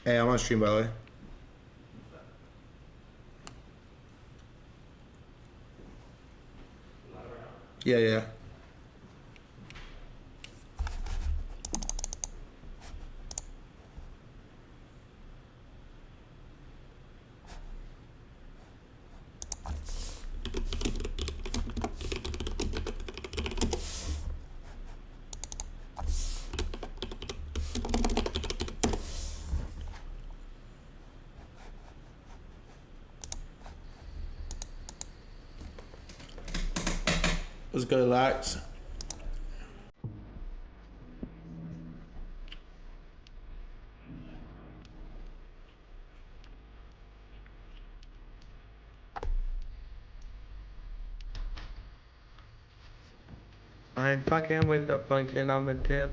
Hey, I'm on stream, by the way. Yeah, yeah. Let's go, Lax. I ain't fucking with the function on the tip.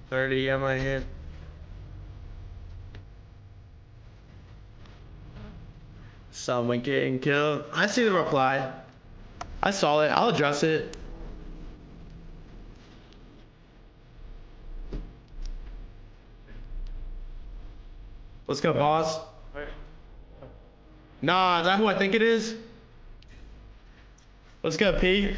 30 on my hip. Someone getting killed. I see the reply. I saw it. I'll address it. Let's go, boss. Nah, is that who I think it is? Let's go, P.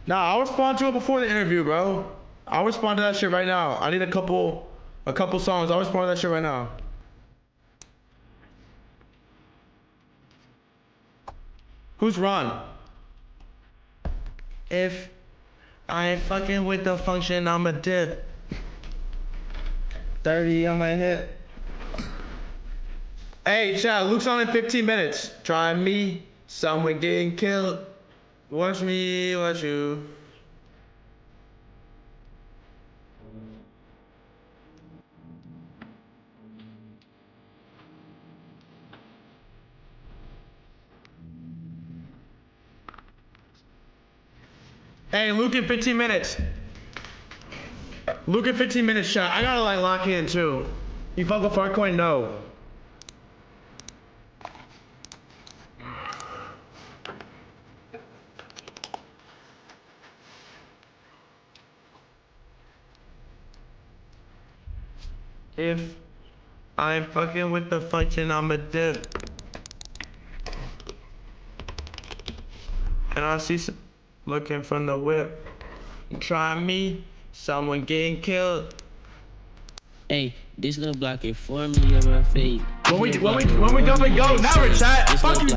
Nah, I'll respond to it before the interview, bro. I'll respond to that shit right now. I need a couple songs. I'll respond to that shit right now. Who's Ron? If I ain't fucking with the function, I'm a dip. 30 on my hip. Hey, chat, Luke's on in 15 minutes. Try me, someone getting killed. Watch me, watch you. Hey, Luke in 15 minutes. Luke in 15 minutes, chat. I gotta like lock in too. You fuck with Farcoin? No. If I'm fucking with the function, I'm a dip. And I see some looking from the whip. Try me, someone getting killed. Hey, this little block informed me of my fate. When we go, never chat. Fuck you.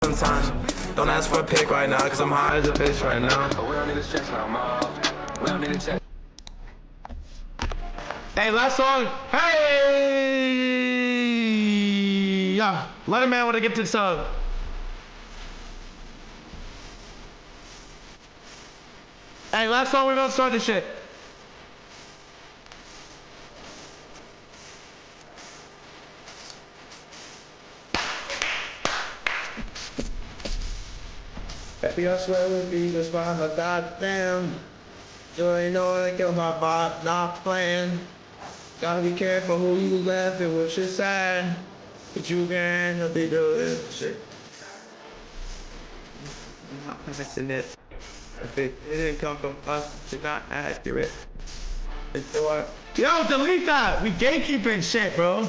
sometimes. Don't ask for a pic right now, cause I'm high as a bitch right now. We don't need to stress no more. We don't need to check. Hey, last song. Hey! Yeah, let a man want to get to the song. Hey, last song, we're gonna start this shit. Baby, I swear with me, just by my goddamn. You ain't know I kill my vibe, not playing. Gotta be careful who you left and what you said. But you can help me do this shit. I'm not missing it. If it didn't come from us, it's not accurate. It's what? Yo, delete that! We gatekeeping shit, bro.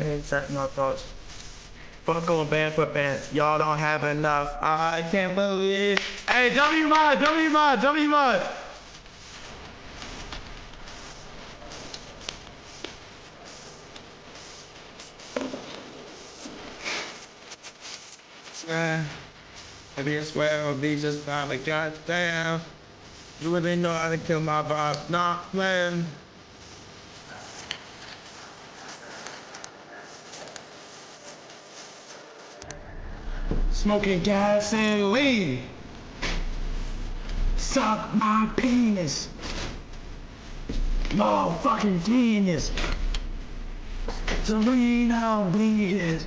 Ain't setting my thoughts. Fuck on barefoot pants. Y'all don't have enough. I can't believe. Hey, W mod. Swear. Maybe I swear I'll be just fine, like goddamn. You really know how to kill my vibe, not playing. Smoking gas and weed. Suck my penis. Motherfucking genius. To read how bleed is.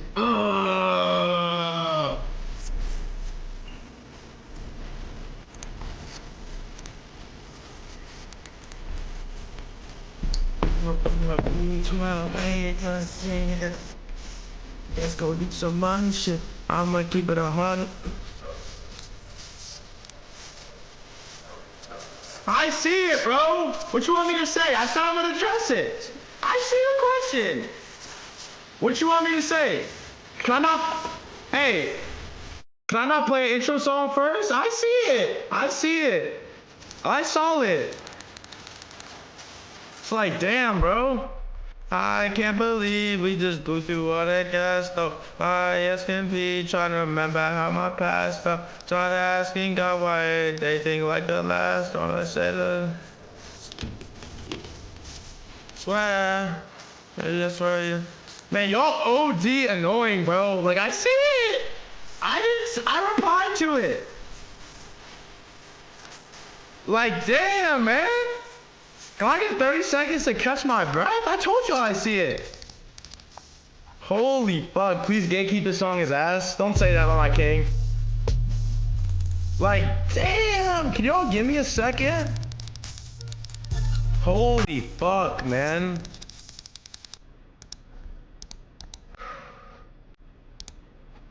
Let's go do some money shit. I'ma keep it 100. I see it, bro. What you want me to say? I said I'm gonna address it. I see the question. What you want me to say? Can I not? Hey, can I not play an intro song first? I see it. I saw it. It's like, damn, bro. I can't believe we just blew through all that gas, though. I can be trying to remember how my past felt. Trying to asking God why they think like the last. All I said, swear. I swear. Man, y'all OD annoying, bro. Like, I see it. I replied to it. Like, damn, man. Can I get 30 seconds to catch my breath? I told y'all I see it. Holy fuck, please gatekeep this song his ass. Don't say that on my king. Like, damn, can y'all give me a second? Holy fuck, man.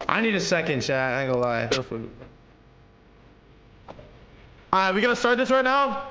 I need a second, chat, I ain't gonna lie. Alright, we gonna start this right now?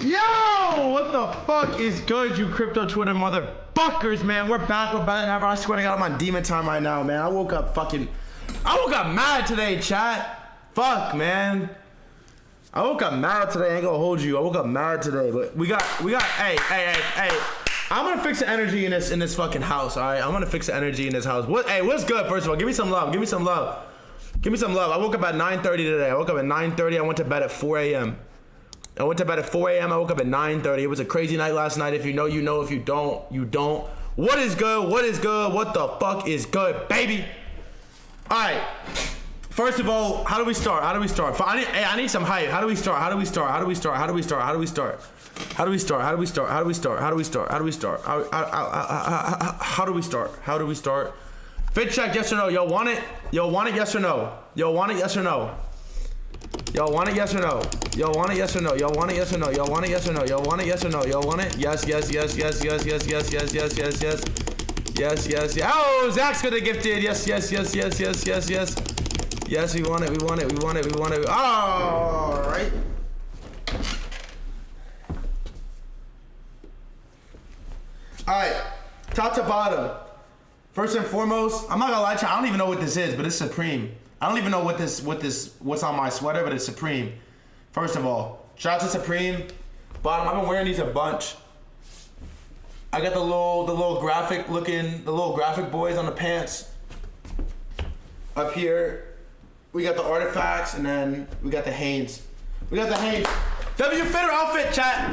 Yo, what the fuck is good, you crypto Twitter motherfuckers, man? We're back with better than ever. I swear to God, I'm on demon time right now, man. I woke up mad today, chat. Fuck, man. I woke up mad today. I ain't gonna hold you. I woke up mad today, but we got. Hey. I'm gonna fix the energy in this fucking house. All right, I'm gonna fix the energy in this house. What's good? First of all, give me some love. I woke up at 9:30 today. I woke up at 9:30. I went to bed at 4 a.m. I went to bed at 4 a.m. I woke up at 9:30. It was a crazy night last night. If you know, you know. If you don't, you don't. What is good? What the fuck is good, baby? All right. First of all, how do we start? I need some hype. How do we start? Fit check, yes or no? Y'all want it? Yes or no? Y'all want it, yes or no? Y'all want it, yes or no? Y'all want it, yes or no? Y'all want it, yes or no? Y'all want it, yes or no? Y'all want it? Yes, yes, yes, yes, yes, yes, yes, yes, yes, yes, yes. Yes, yes, yes. Oh, Zach's gonna gifted. Yes, yes, yes, yes, yes, yes, yes. Yes, we want it, we want it, we want it, we want it. All right. All right, top to bottom. First and foremost, I'm not gonna lie to you, I don't even know what this is, but it's Supreme. I don't even know what's on my sweater, but it's Supreme. First of all, shout out to Supreme. Bottom, I've been wearing these a bunch. I got the little graphic boys on the pants. Up here, we got the artifacts, and then we got the Hanes. We got the Hanes. W fitter outfit, chat.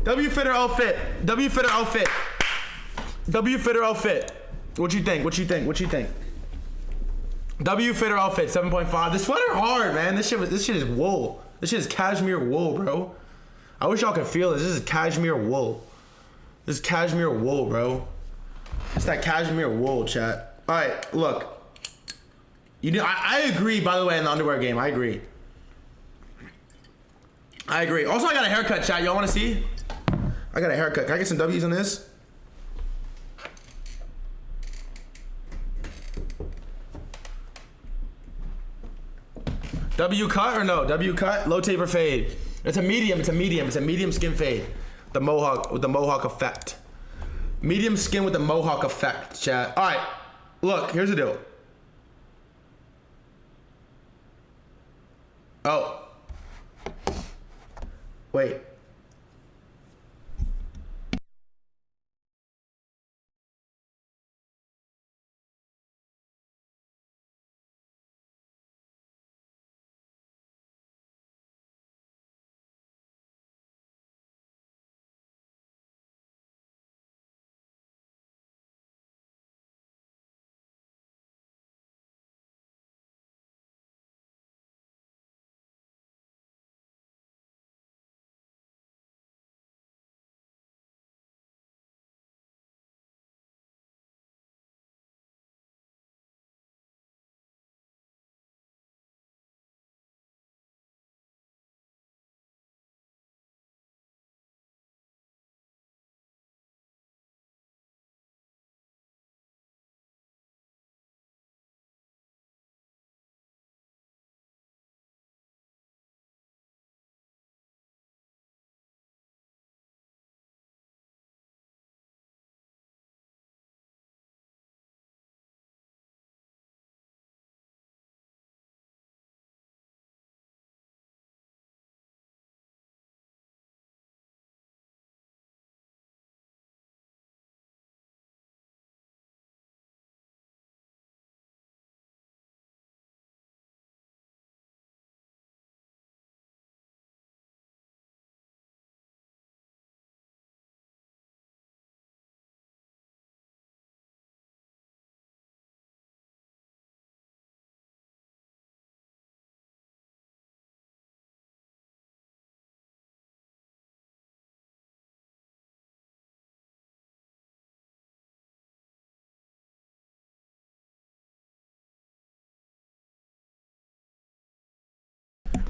W fitter outfit. W fitter outfit. W fitter outfit. What you think? What you think? What you think? W fitter outfit 7.5. This sweater hard, man. This shit is wool. This shit is cashmere wool, bro. I wish y'all could feel this. This is cashmere wool. This is cashmere wool, bro. It's that cashmere wool, chat. All right, look. You know, I agree. By the way, in the underwear game, I agree. I agree. Also, I got a haircut, chat. Y'all want to see? I got a haircut. Can I get some W's on this? W cut or no? W cut, low taper fade. It's a medium, it's a medium, it's a medium skin fade. The mohawk, with the mohawk effect. Medium skin with the mohawk effect, chat. All right, look, here's the deal. Oh. Wait.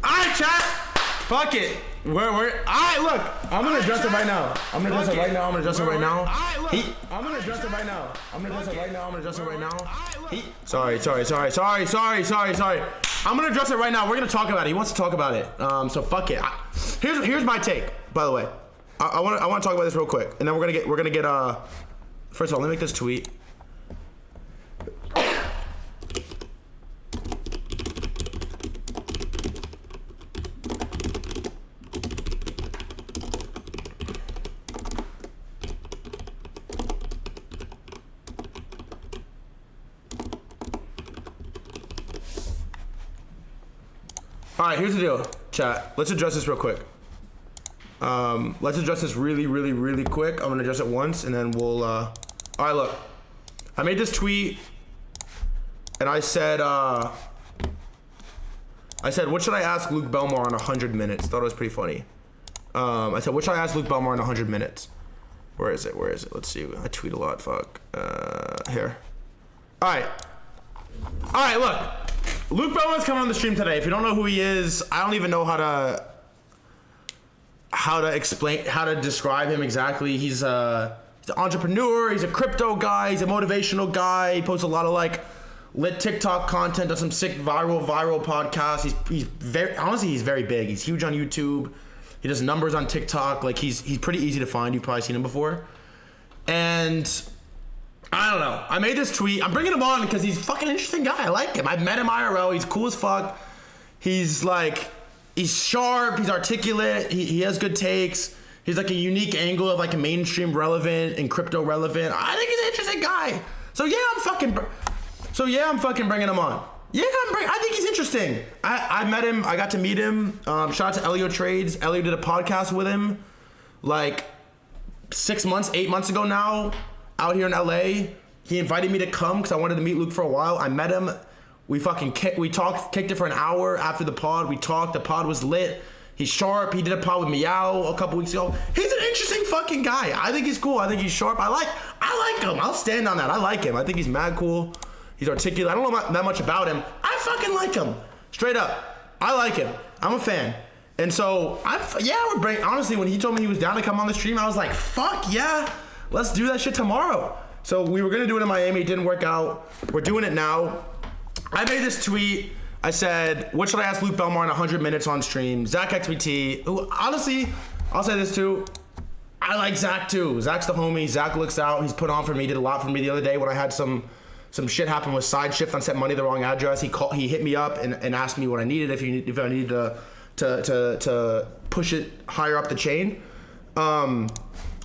Alright, chat. Fuck it. Alright, look. I'm gonna address it right now. I'm gonna address it right now. I'm gonna address it right now. I'm gonna address it right now. I'm gonna address it right now. I'm gonna address it right now. Sorry. I'm gonna address it right now. We're gonna talk about it. He wants to talk about it. So fuck it. Here's my take. By the way, I want to talk about this real quick, and then we're gonna get First of all, let me make this tweet. All right, here's the deal, chat. Let's address this real quick. Let's address this really quick. I'm gonna address it once, and then we'll. All right, look. I made this tweet, and I said, what should I ask Luke Belmar in 100 minutes? Thought it was pretty funny. I said, what should I ask Luke Belmar in 100 minutes? Where is it? Let's see. I tweet a lot. Fuck. Here. All right, look. Luke Belmar's coming on the stream today. If you don't know who he is, I don't even know how to describe him exactly. He's an entrepreneur. He's a crypto guy. He's a motivational guy. He posts a lot of like lit TikTok content. Does some sick viral podcasts. He's very big. He's huge on YouTube. He does numbers on TikTok. Like he's pretty easy to find. You've probably seen him before. And I don't know. I made this tweet. I'm bringing him on because he's a fucking interesting guy. I like him. I've met him IRL. He's cool as fuck. He's sharp. He's articulate. He has good takes. He's like a unique angle of like a mainstream relevant and crypto relevant. I think he's an interesting guy. So yeah, I'm fucking bringing him on. Yeah, I think he's interesting. I met him. I got to meet him. Shout out to Elio Trades. Elio did a podcast with him like 8 months ago now. Out here in LA, he invited me to come because I wanted to meet Luke for a while. I met him. We kicked it for an hour after the pod. We talked. The pod was lit. He's sharp. He did a pod with Meow a couple weeks ago. He's an interesting fucking guy. I think he's cool. I think he's sharp. I like him. I'll stand on that. I like him. I think he's mad cool. He's articulate. I don't know that much about him. I fucking like him. Straight up. I like him. I'm a fan. And so, honestly, when he told me he was down to come on the stream, I was like, fuck yeah. Let's do that shit tomorrow. So we were gonna do it in Miami. It didn't work out. We're doing it now. I made this tweet. I said, what should I ask Luke Belmar in 100 minutes on stream? Zach XBT, who honestly, I'll say this too. I like Zach too. Zach's the homie. Zach looks out. He's put on for me. Did a lot for me the other day when I had some shit happen with side shift. I sent money to the wrong address. He hit me up and asked me what I needed if I needed to push it higher up the chain.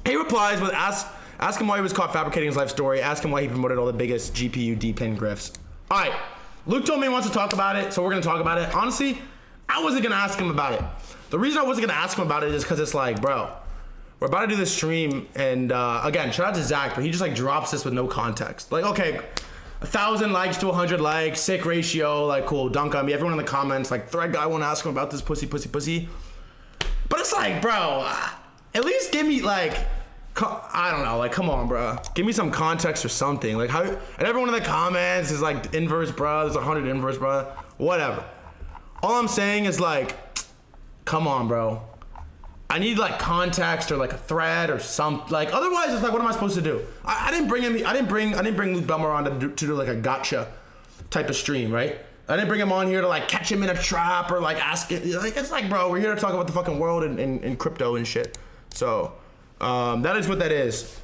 He replies with ask him why he was caught fabricating his life story. Ask him why he promoted all the biggest GPU D-pin grifts. All right, Luke told me he wants to talk about it, so we're gonna talk about it. Honestly, I wasn't gonna ask him about it. The reason I wasn't gonna ask him about it is because it's like, bro, we're about to do this stream, and again, shout out to Zach, but he just like drops this with no context. Like, okay, 1,000 likes to 100 likes, sick ratio, like cool, dunk on me. Everyone in the comments, like, thread guy, won't ask him about this pussy. But it's like, bro, at least give me like, I don't know, like, come on, bro. Give me some context or something. Like, how, and everyone in the comments is like, inverse, bro. There's 100 inverse, bro. Whatever. All I'm saying is like, come on, bro. I need like context or like a thread or something. Like, otherwise, it's like, what am I supposed to do? I didn't bring Luke Belmar on to do like a gotcha type of stream, right? I didn't bring him on here to like catch him in a trap or like ask it. Like, it's like, bro, we're here to talk about the fucking world and crypto and shit. So, that is what that is.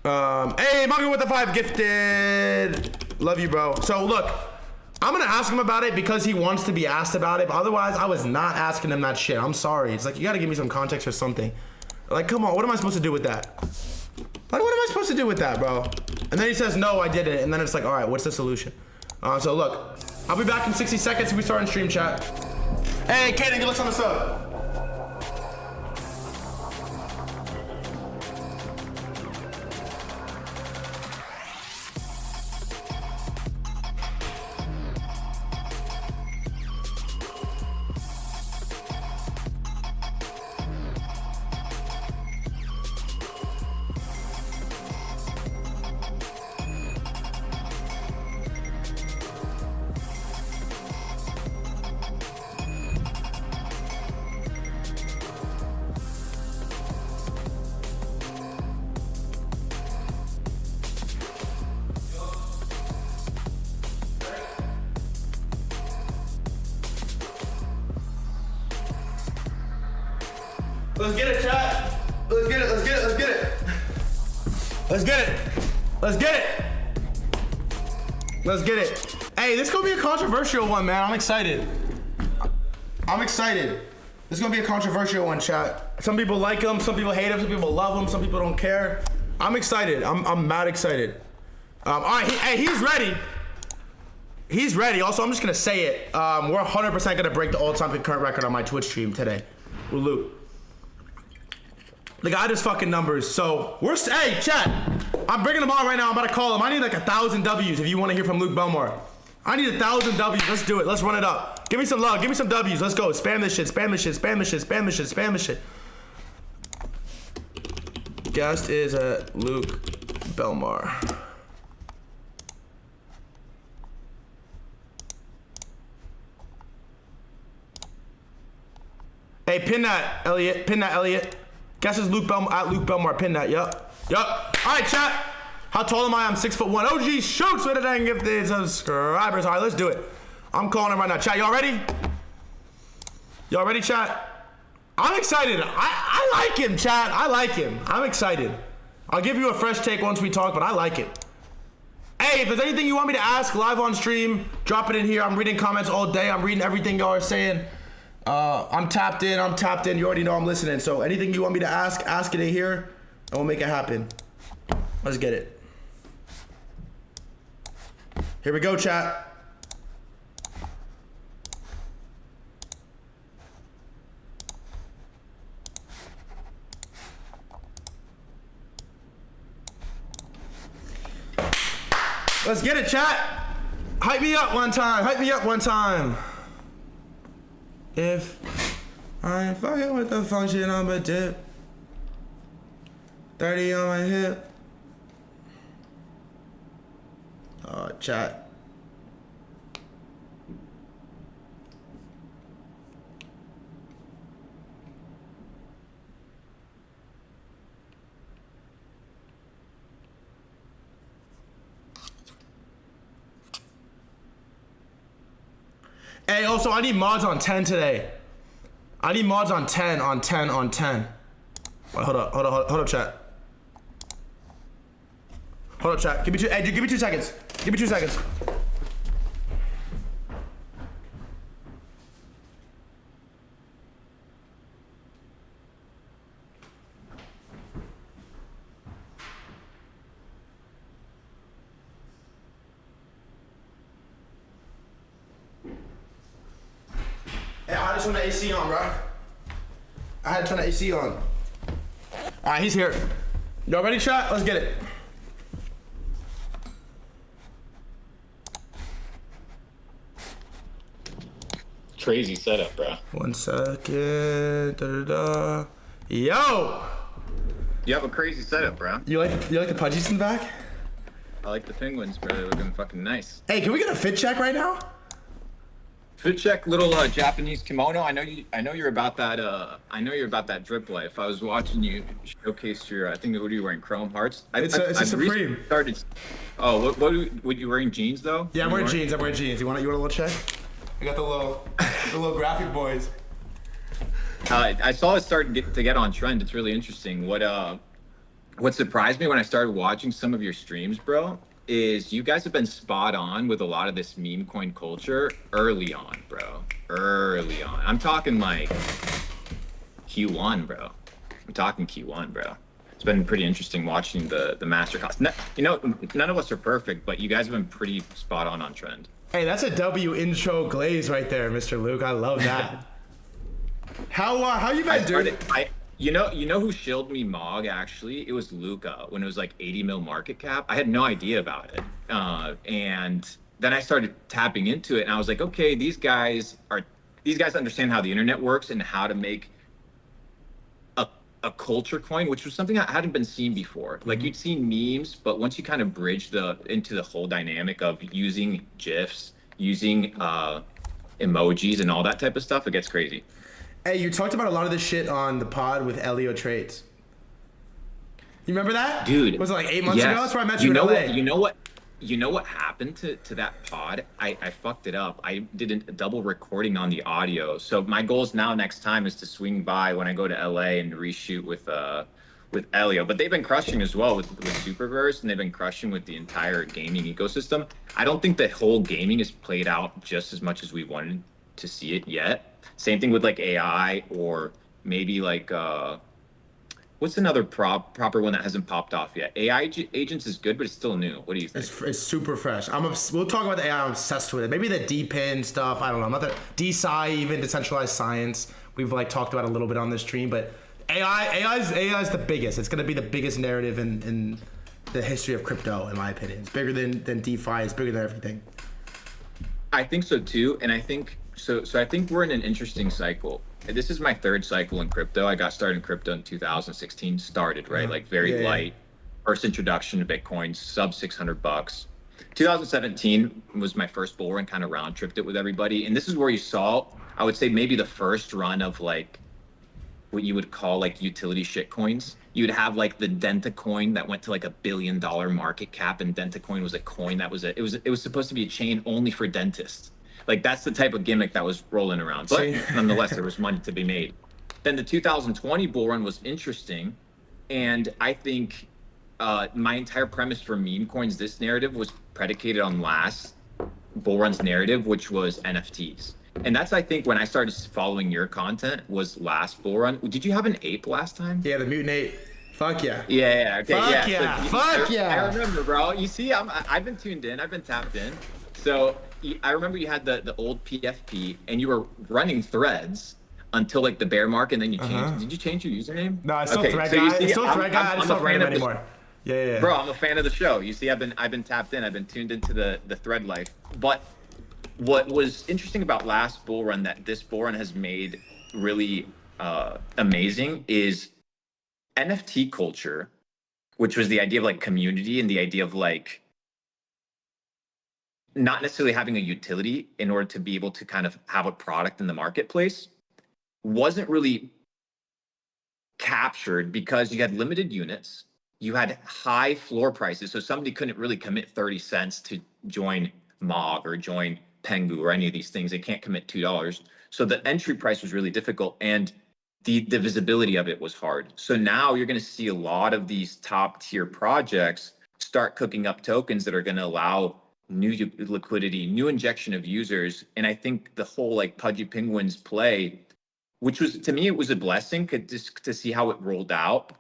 Hey, Monkey with the 5 gifted. Love you, bro. So look, I'm gonna ask him about it because he wants to be asked about it. But otherwise, I was not asking him that shit. I'm sorry. It's like, you gotta give me some context or something. Like, come on, what am I supposed to do with that? Like, what am I supposed to do with that, bro? And then he says, no, I didn't. And then it's like, all right, what's the solution? So look, I'll be back in 60 seconds. We start in stream chat. Hey, Kaden, good looks on the sub. Let's get it, chat. Let's get it. Hey, this is gonna be a controversial one, man. I'm excited. This is gonna be a controversial one, chat. Some people like him, some people hate him, some people love him, some people don't care. I'm excited. I'm mad excited. All right, he's ready. He's ready. Also, I'm just gonna say it. We're 100% gonna break the all-time concurrent record on my Twitch stream today with Luke. The guy does fucking numbers. So hey, chat. I'm bringing him on right now. I'm about to call him. I need like 1,000 W's if you want to hear from Luke Belmar. I need 1,000 W's. Let's do it. Let's run it up. Give me some love. Give me some W's. Let's go. Spam this shit. Guest is Luke Belmar. Hey, pin that, Elliot. Pin that, Elliot. Guess it's Luke Belmar at Luke Belmar. Pin that. Yup. All right, chat. How tall am I? I'm 6'1". OG shoots with it and gifted subscribers. All right, let's do it. I'm calling him right now. Chat, y'all ready? Y'all ready, chat? I'm excited. I like him, chat. I like him. I'm excited. I'll give you a fresh take once we talk, but I like it. Hey, if there's anything you want me to ask live on stream, drop it in here. I'm reading comments all day. I'm reading everything y'all are saying. I'm tapped in. You already know I'm listening. So anything you want me to ask it in here, and we'll make it happen. Let's get it. Here we go, chat. Let's get it, chat. Hype me up one time. If I ain't fucking with the function, I'm a dip. 30 on my hip. Chat. Hey, also, I need mods on 10 today. I need mods on 10, on 10, on 10. Wait, hold up, chat. Hold up, chat. Give me 2 seconds. Give me 2 seconds. Hey, I just turn the AC on, bro. I had to turn the AC on. All right, he's here. Y'all ready, chat? Let's get it. Crazy setup, bro. 1 second. Da-da-da. Yo! You have a crazy setup, bro. You like the pudgies in the back? I like the penguins, bro. They're looking fucking nice. Hey, can we get a fit check right now? Fit check, little Japanese kimono. I know you're about that. I know you're about that drip life. I was watching you showcase your. I think what are you wearing? Chrome Hearts. It's a Supreme. Oh, what you wearing jeans though? Yeah, I'm wearing jeans. You want a little check? I got the little graphic boys. I saw it start to get on trend. It's really interesting. What surprised me when I started watching some of your streams, bro, is you guys have been spot on with a lot of this meme coin culture early on, bro. Early on. I'm talking like Q1, bro. It's been pretty interesting watching the master class. None of us are perfect, but you guys have been pretty spot on trend. Hey, that's a W intro glaze right there, Mr. Luke. I love that. How you guys doing? You know who shilled me Mog actually? It was Luca when it was like 80 mil market cap. I had no idea about it. And then I started tapping into it and I was like, okay, these guys understand how the internet works and how to make a culture coin, which was something that hadn't been seen before. Like you'd seen memes, but once you kind of bridge into the whole dynamic of using GIFs, using emojis and all that type of stuff, it gets crazy. Hey, you talked about a lot of this shit on the pod with Elio Trades. You remember that? Dude. Was it like 8 months yes. ago? That's where I met you in LA. You know what happened to that pod? I fucked it up. I did a double recording on the audio. So my goals now next time is to swing by when I go to LA and reshoot with Elio. But they've been crushing as well with Superverse, and they've been crushing with the entire gaming ecosystem. I don't think the whole gaming is played out just as much as we wanted to see it yet. Same thing with like AI or maybe like what's another proper one that hasn't popped off yet? AI agents is good, but it's still new. What do you think? It's super fresh. We'll talk about the AI. I'm obsessed with it. Maybe the DPIN stuff. I don't know. Not the DSci, even decentralized science. We've like talked about a little bit on this stream, but AI is the biggest. It's gonna be the biggest narrative in the history of crypto, in my opinion. It's bigger than DeFi. It's bigger than everything. I think so too, and I think so. I think we're in an interesting cycle. This is my third cycle in crypto. I got started in crypto in 2016. Started right, like very light. First introduction to Bitcoin, sub $600. 2017 was my first bull run, kind of round tripped it with everybody. And this is where you saw, I would say maybe the first run of like what you would call like utility shit coins. You'd have like the Denta coin that went to like $1 billion market cap, and Denta coin was a coin that was it was supposed to be a chain only for dentists. Like that's the type of gimmick that was rolling around. But nonetheless, there was money to be made. Then the 2020 bull run was interesting, and I think my entire premise for meme coins, this narrative was predicated on last bull run's narrative, which was NFTs. And that's, I think, when I started following your content was last bull run. Did you have an ape last time? Yeah, the mutant ape. Fuck yeah. Yeah. Okay. Fuck yeah. yeah. So, Fuck yeah. I remember, bro. You see, I've been tuned in. I've been tapped in. So I remember you had the old PFP, and you were running threads until like the bear market, and then you changed. Did you change your username? No, it's still thread guy. It's still thread guy. I just don't run him anymore. Yeah. Bro, I'm a fan of the show. You see, I've been tapped in. I've been tuned into the thread life. But what was interesting about last bull run that this bull run has made really amazing is NFT culture, which was the idea of like community and the idea of like not necessarily having a utility in order to be able to kind of have a product in the marketplace, wasn't really captured because you had limited units, you had high floor prices, so somebody couldn't really commit 30 cents to join Mog or join Pengu or any of these things. They can't commit $2. So the entry price was really difficult, and the visibility of it was hard. So now you're going to see a lot of these top tier projects start cooking up tokens that are going to allow new liquidity, new injection of users. And I think the whole like Pudgy Penguins play, which was, to me, it was a blessing just to see how it rolled out,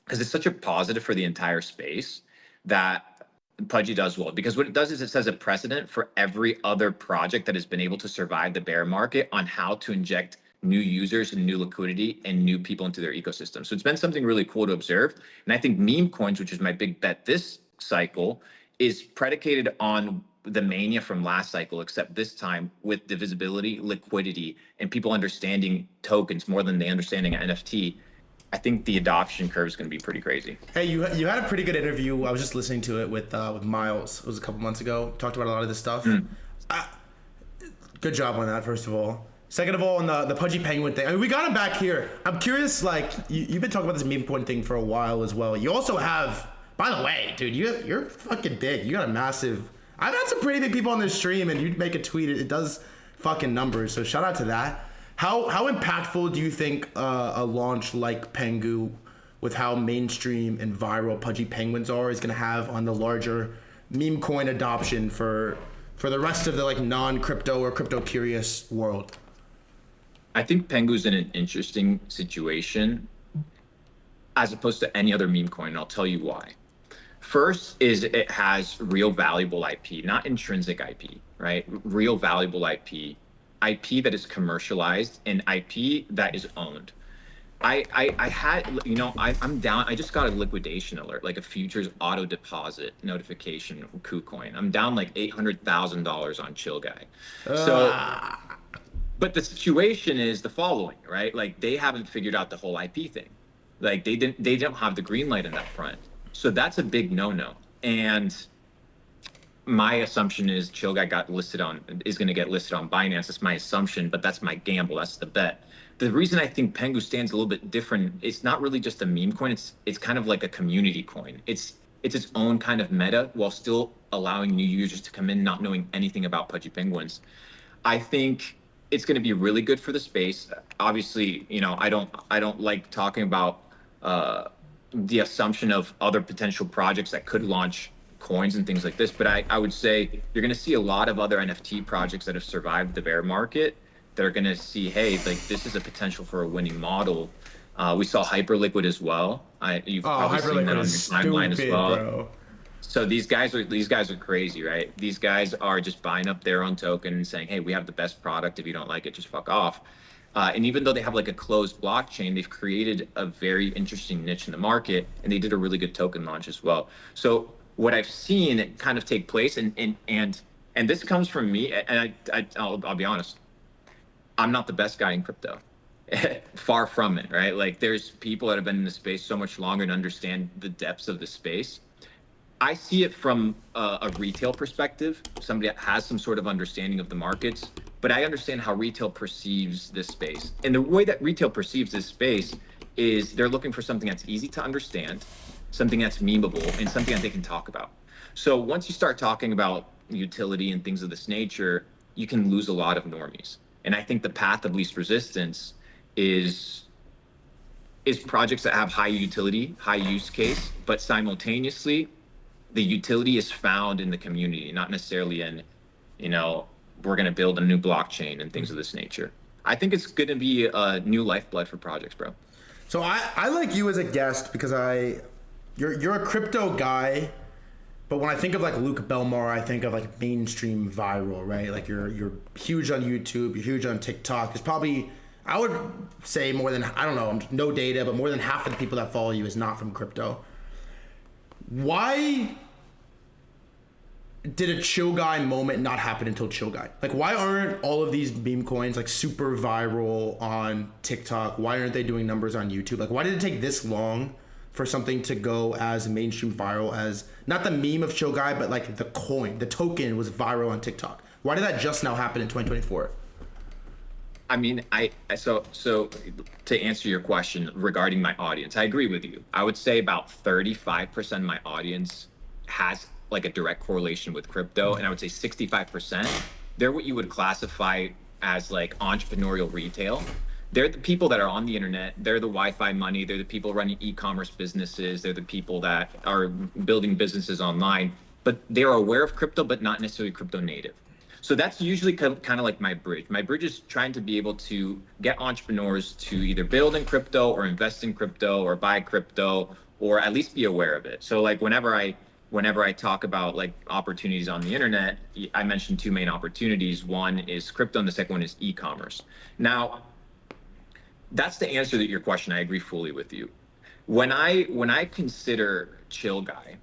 because it's such a positive for the entire space that Pudgy does well. Because what it does is it sets a precedent for every other project that has been able to survive the bear market on how to inject new users and new liquidity and new people into their ecosystem. So it's been something really cool to observe. And I think meme coins, which is my big bet this cycle, is predicated on the mania from last cycle, except this time with the visibility, liquidity, and people understanding tokens more than they understanding NFT. I think the adoption curve is going to be pretty crazy. Hey, you had a pretty good interview. I was just listening to it with Miles. It was a couple months ago. Talked about a lot of this stuff. Good job on that, first of all. Second of all, on the Pudgy Penguin thing, I mean, we got him back here. I'm curious, like, you've been talking about this meme coin thing for a while as well. You also have, by the way, dude, you're fucking big. You got a massive, I've had some pretty big people on this stream, and you make a tweet, it does fucking numbers. So shout out to that. How impactful do you think a launch like Pengu, with how mainstream and viral Pudgy Penguins are, is going to have on the larger meme coin adoption for the rest of the like non-crypto or crypto curious world? I think Pengu's in an interesting situation as opposed to any other meme coin, and I'll tell you why. First is it has real valuable IP, not intrinsic IP, right? Real valuable IP that is commercialized, and IP that is owned. I had, you know, I'm down. I just got a liquidation alert, like a futures auto deposit notification from KuCoin. I'm down like $800,000 on Chill Guy. So, but the situation is the following, right? Like they haven't figured out the whole IP thing. Like they don't have the green light in that front. So that's a big no-no. And my assumption is Chill Guy is going to get listed on Binance. That's my assumption, but that's my gamble. That's the bet. The reason I think Pengu stands a little bit different, it's not really just a meme coin. It's kind of like a community coin. It's its own kind of meta while still allowing new users to come in not knowing anything about Pudgy Penguins. I think it's going to be really good for the space. Obviously, you know, I don't like talking about the assumption of other potential projects that could launch coins and things like this, but I would say you're going to see a lot of other NFT projects that have survived the bear market. They're going to see, hey, like this is a potential for a winning model. We saw Hyperliquid as well. You've probably seen that on your timeline as well. Bro. So these guys are crazy, right? These guys are just buying up their own token and saying, hey, we have the best product. If you don't like it, just fuck off. And even though they have like a closed blockchain, they've created a very interesting niche in the market, and they did a really good token launch as well. So what I've seen kind of take place, and this comes from me, and I'll be honest, I'm not the best guy in crypto. Far from it, right? Like there's people that have been in the space so much longer and understand the depths of the space. I see it from a retail perspective, somebody that has some sort of understanding of the markets. but I understand how retail perceives this space. And the way that retail perceives this space is they're looking for something that's easy to understand, something that's memeable, and something that they can talk about. So once you start talking about utility and things of this nature, you can lose a lot of normies. And I think the path of least resistance is projects that have high utility, high use case, but simultaneously the utility is found in the community, not necessarily in, we're going to build a new blockchain and things of this nature. I think it's going to be a new lifeblood for projects, bro. So I like you as a guest because you're a crypto guy, but when I think of like Luke Belmar, I think of like mainstream viral, right? Like you're huge on YouTube, you're huge on TikTok. There's probably, I would say more than, I don't know, no data, but more than half of the people that follow you is not from crypto. Why did a chill guy moment not happen until chill guy? Like, why aren't all of these meme coins like super viral on TikTok? Why aren't they doing numbers on YouTube? Like, why did it take this long for something to go as mainstream viral as not the meme of chill guy, but like the coin, the token was viral on TikTok? Why did that just now happen in 2024? I mean, so to answer your question regarding my audience, I agree with you. I would say about 35% of my audience has like a direct correlation with crypto, and I would say 65%, they're what you would classify as like entrepreneurial retail. They're the people that are on the internet, they're the Wi-Fi money, they're the people running e-commerce businesses, they're the people that are building businesses online, but they're aware of crypto, but not necessarily crypto native. So that's usually kind of like my bridge. My bridge is trying to be able to get entrepreneurs to either build in crypto or invest in crypto or buy crypto or at least be aware of it. So like whenever I talk about like opportunities on the internet, I mentioned two main opportunities. One is crypto and the second one is e-commerce. Now, that's the answer to your question. I agree fully with you. When I consider chill guy,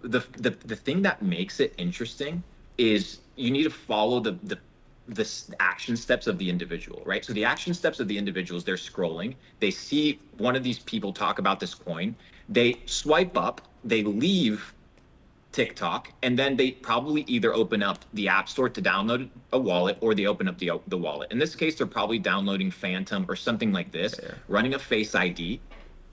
the thing that makes it interesting is you need to follow the action steps of the individual, right? So the action steps of the individuals, they're scrolling, they see one of these people talk about this coin, they swipe up, they leave TikTok, and then they probably either open up the app store to download a wallet or they open up the wallet. In this case, they're probably downloading Phantom or something like this, running a Face ID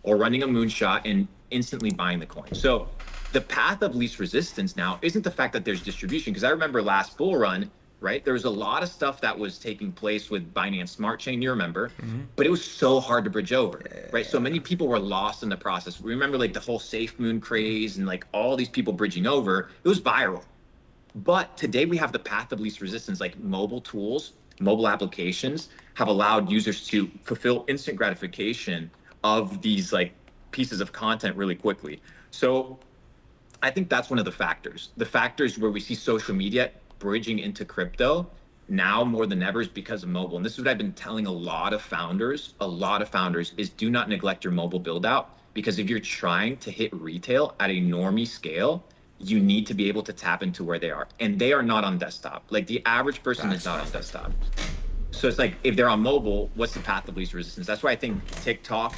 or running a moonshot and instantly buying the coin. So the path of least resistance now isn't the fact that there's distribution, because I remember last bull run, right? There was a lot of stuff that was taking place with Binance Smart Chain, you remember, but it was so hard to bridge over, right? So many people were lost in the process. Remember like the whole Safe Moon craze and like all these people bridging over, it was viral. But today we have the path of least resistance, like mobile tools, mobile applications have allowed users to fulfill instant gratification of these like pieces of content really quickly. So I think that's one of the factors. The factors where we see social media bridging into crypto now more than ever is because of mobile. And this is what I've been telling a lot of founders is do not neglect your mobile build out, because if you're trying to hit retail at a normie scale, you need to be able to tap into where they are. And they are not on desktop. Like the average person is not on desktop. So it's like, if they're on mobile, what's the path of least resistance? That's why I think TikTok,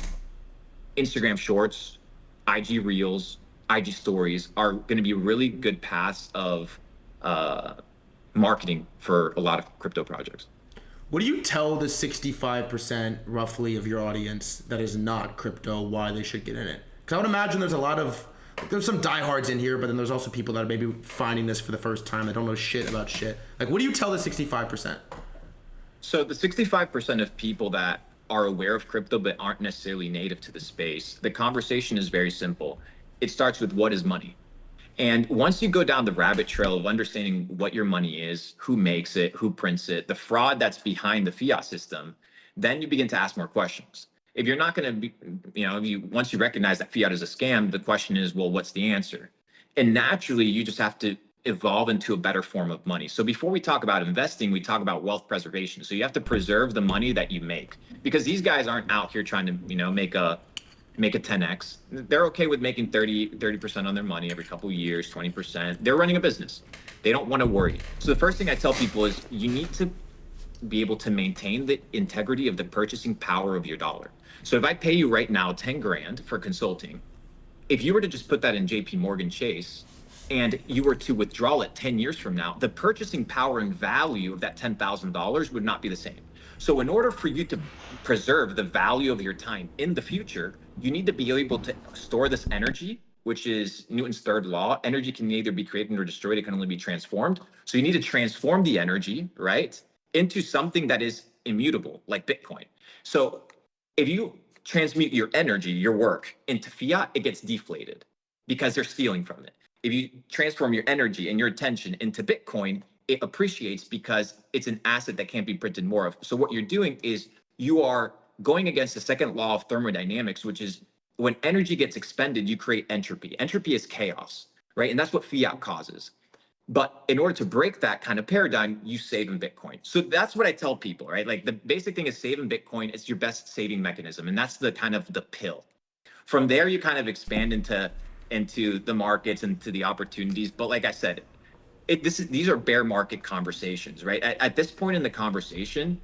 Instagram Shorts, IG Reels, IG Stories are going to be really good paths of marketing for a lot of crypto projects. What do you tell the 65% roughly of your audience that is not crypto why they should get in it? Because I would imagine there's some diehards in here, but then there's also people that are maybe finding this for the first time that don't know shit about shit. Like, what do you tell the 65%? So the 65% of people that are aware of crypto but aren't necessarily native to the space, the conversation is very simple. It starts with what is money? And once you go down the rabbit trail of understanding what your money is, who makes it, who prints it, the fraud that's behind the fiat system, then you begin to ask more questions. If you're not going to be, once you recognize that fiat is a scam, the question is, well, what's the answer? And naturally, you just have to evolve into a better form of money. So before we talk about investing, we talk about wealth preservation. So you have to preserve the money that you make, because these guys aren't out here trying to, make a 10x. They're okay with making 30% on their money every couple of years, 20%. They're running a business. They don't want to worry. So the first thing I tell people is you need to be able to maintain the integrity of the purchasing power of your dollar. So if I pay you right now 10 grand for consulting, if you were to just put that in JP Morgan Chase, and you were to withdraw it 10 years from now, the purchasing power and value of that $10,000 would not be the same. So in order for you to preserve the value of your time in the future, you need to be able to store this energy, which is Newton's third law. Energy can neither be created nor destroyed, it can only be transformed. So you need to transform the energy, right, into something that is immutable, like Bitcoin. So if you transmute your energy, your work, into fiat, it gets deflated because they're stealing from it. If you transform your energy and your attention into Bitcoin, it appreciates because it's an asset that can't be printed more of. So what you're doing is you are going against the second law of thermodynamics, which is when energy gets expended, you create entropy. Entropy is chaos, right? And that's what fiat causes. But in order to break that kind of paradigm, you save in Bitcoin. So that's what I tell people, right? Like the basic thing is save in Bitcoin. It's your best saving mechanism. And that's the kind of the pill. From there, you kind of expand into the markets and to the opportunities. But like I said, these are bear market conversations, right? At this point in the conversation,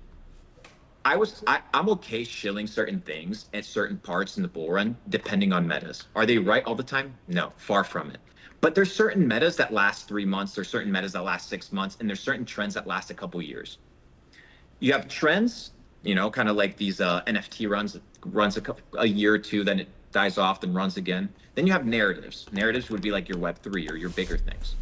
I'm okay shilling certain things at certain parts in the bull run, depending on metas. Are they right all the time? No, far from it. But there's certain metas that last 3 months, there's certain metas that last 6 months, and there's certain trends that last a couple years. You have trends, kind of like these NFT runs a year or two, then it dies off, then runs again. Then you have narratives. Narratives would be like your Web3 or your bigger things.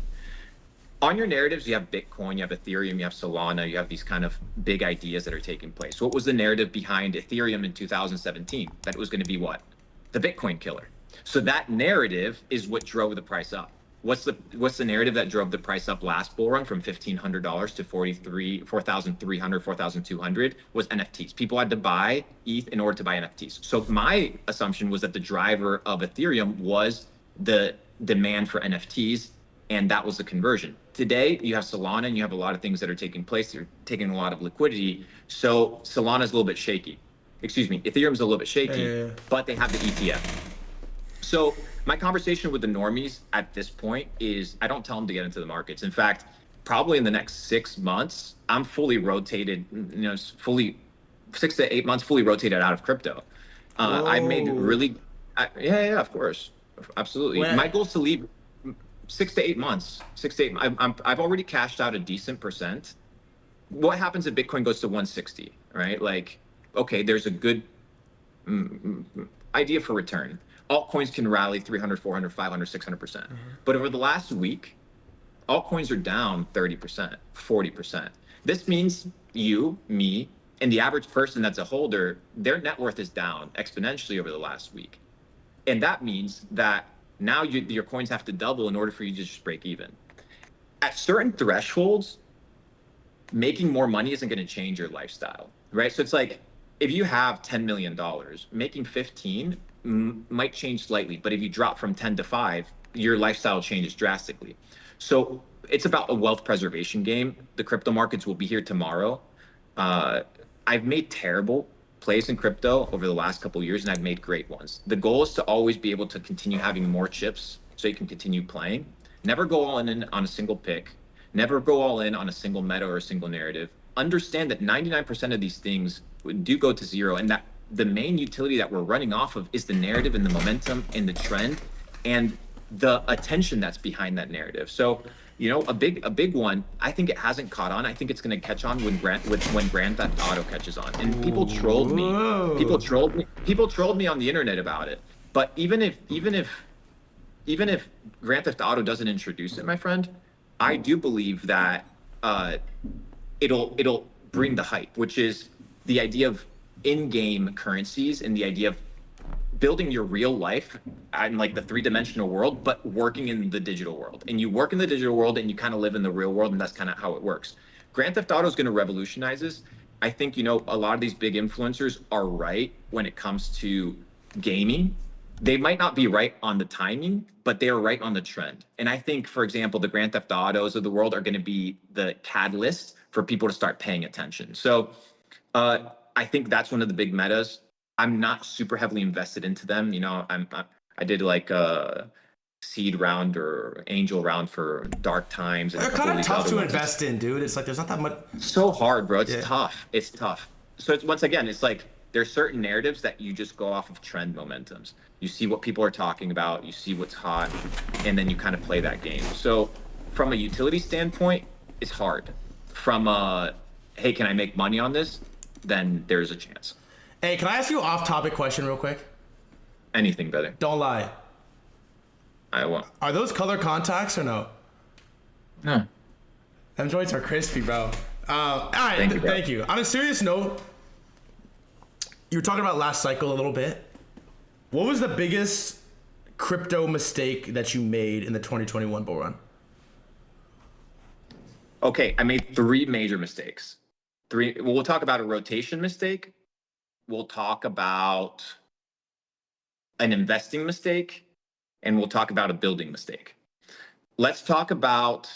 On your narratives, you have Bitcoin, you have Ethereum, you have Solana, you have these kind of big ideas that are taking place. What was the narrative behind Ethereum in 2017? That it was going to be what? The Bitcoin killer. So that narrative is what drove the price up. What's the narrative that drove the price up last bull run from $1,500 to 4,300, 4,200 was NFTs. People had to buy ETH in order to buy NFTs. So my assumption was that the driver of Ethereum was the demand for NFTs, and that was the conversion. Today, you have Solana and you have a lot of things that are taking place. They're taking a lot of liquidity. So Solana's a little bit shaky. Excuse me, Ethereum's a little bit shaky, but they have the ETF. So my conversation with the normies at this point is I don't tell them to get into the markets. In fact, probably in the next 6 months, I'm fully rotated, fully 6 to 8 months, fully rotated out of crypto. I've made really, yeah, of course. Absolutely. My goal is to leave 6 to 8 months. 6 to 8. I've already cashed out a decent percent. What happens if Bitcoin goes to 160? Right? Like, okay, there's a good idea for return. Altcoins can rally 300, 400, 500, 600%. But over the last week, altcoins are down 30%, 40%. This means you, me, and the average person that's a holder, their net worth is down exponentially over the last week. And that means that now your coins have to double in order for you to just break even. At certain thresholds, making more money isn't going to change your lifestyle, right? So it's like if you have $10 million, making 15 might change slightly, but if you drop from 10 to 5, your lifestyle changes drastically. So it's about a wealth preservation game. The crypto markets will be here tomorrow. I've made terrible plays in crypto over the last couple of years, and I've made great ones. The goal is to always be able to continue having more chips so you can continue playing. Never go all in on a single pick. Never go all in on a single meta or a single narrative. Understand that 99% of these things do go to zero, and that the main utility that we're running off of is the narrative and the momentum and the trend and the attention that's behind that narrative. So, a big one, I think it hasn't caught on. I think it's going to catch on when Grand Theft Auto catches on. And people trolled me. People trolled me on the internet about it. But even if Grand Theft Auto doesn't introduce it, my friend, I do believe that it'll bring the hype, which is the idea of in-game currencies and the idea of building your real life in like the three-dimensional world, but working in the digital world. And you work in the digital world and you kind of live in the real world, and that's kind of how it works. Grand Theft Auto is going to revolutionize this. I think, a lot of these big influencers are right when it comes to gaming. They might not be right on the timing, but they are right on the trend. And I think, for example, the Grand Theft Autos of the world are going to be the catalyst for people to start paying attention. So I think that's one of the big metas. I'm not super heavily invested into them. I did like a seed round or angel round for Dark Times. And They're kind of tough to invest in, dude. It's like there's not that much. So hard, bro. It's tough. It's tough. So it's once again, it's like there's certain narratives that you just go off of trend momentums. You see what people are talking about, you see what's hot, and then you kind of play that game. So from a utility standpoint, it's hard. From a, hey, can I make money on this? Then there's a chance. Hey, can I ask you an off-topic question real quick? Anything better. Don't lie. I won't. Are those color contacts or no? No. Them joints are crispy, bro. All right, Thank you, bro. thank you. On a serious note, you were talking about last cycle a little bit. What was the biggest crypto mistake that you made in the 2021 bull run? Okay, I made 3 major mistakes. We'll talk about a rotation mistake. We'll talk about an investing mistake, and we'll talk about a building mistake. Let's talk about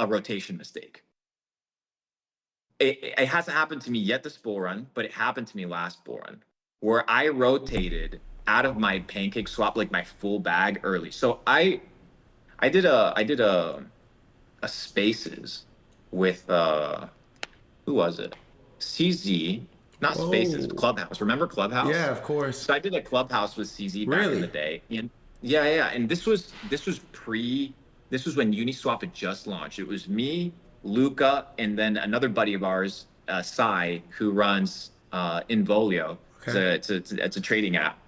a rotation mistake. It hasn't happened to me yet this bull run, but it happened to me last bull run, where I rotated out of my pancake swap, like my full bag early. So I did a spaces with who was it? CZ, not Spaces, Clubhouse. Remember Clubhouse? Yeah, of course. So I did a Clubhouse with CZ back Really? in the day. And yeah. And this was when Uniswap had just launched. It was me, Luca, and then another buddy of ours, Sai, who runs Involio. Okay. It's a trading app.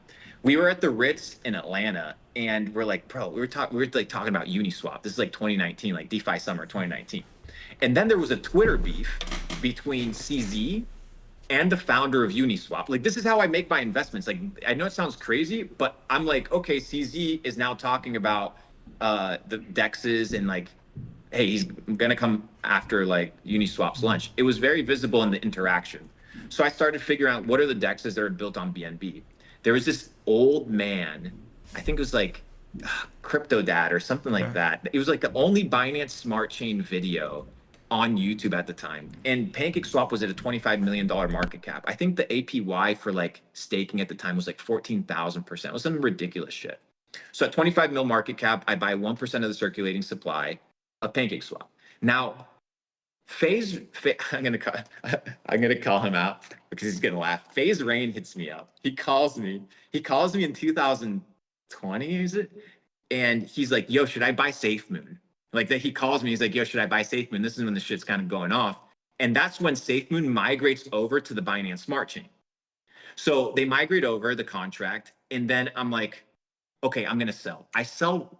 We were at the Ritz in Atlanta, and we're like, bro, we were talking about Uniswap. This is like 2019, like DeFi summer 2019. And then there was a Twitter beef between CZ and the founder of Uniswap. Like, this is how I make my investments. Like, I know it sounds crazy, but I'm like, okay, CZ is now talking about the dexes and like, hey, he's gonna come after like Uniswap's lunch. It was very visible in the interaction. So I started figuring out what are the dexes that are built on BNB. There was this old man, I think it was like Crypto Dad or something like that. It was like the only Binance Smart Chain video on YouTube at the time. And PancakeSwap was at a $25 million market cap. I think the APY for like staking at the time was like 14,000%. It was some ridiculous shit. So at 25 mil market cap, I buy 1% of the circulating supply of PancakeSwap. Now, I'm gonna call him out because he's gonna laugh. FaZe Rain hits me up. He calls me in 2020, is it? And he's like, yo, should I buy SafeMoon? Like that he calls me, he's like, yo, should I buy SafeMoon? This is when the shit's kind of going off. And that's when SafeMoon migrates over to the Binance Smart Chain. So they migrate over the contract, and then I'm like, okay, I'm gonna sell. I sell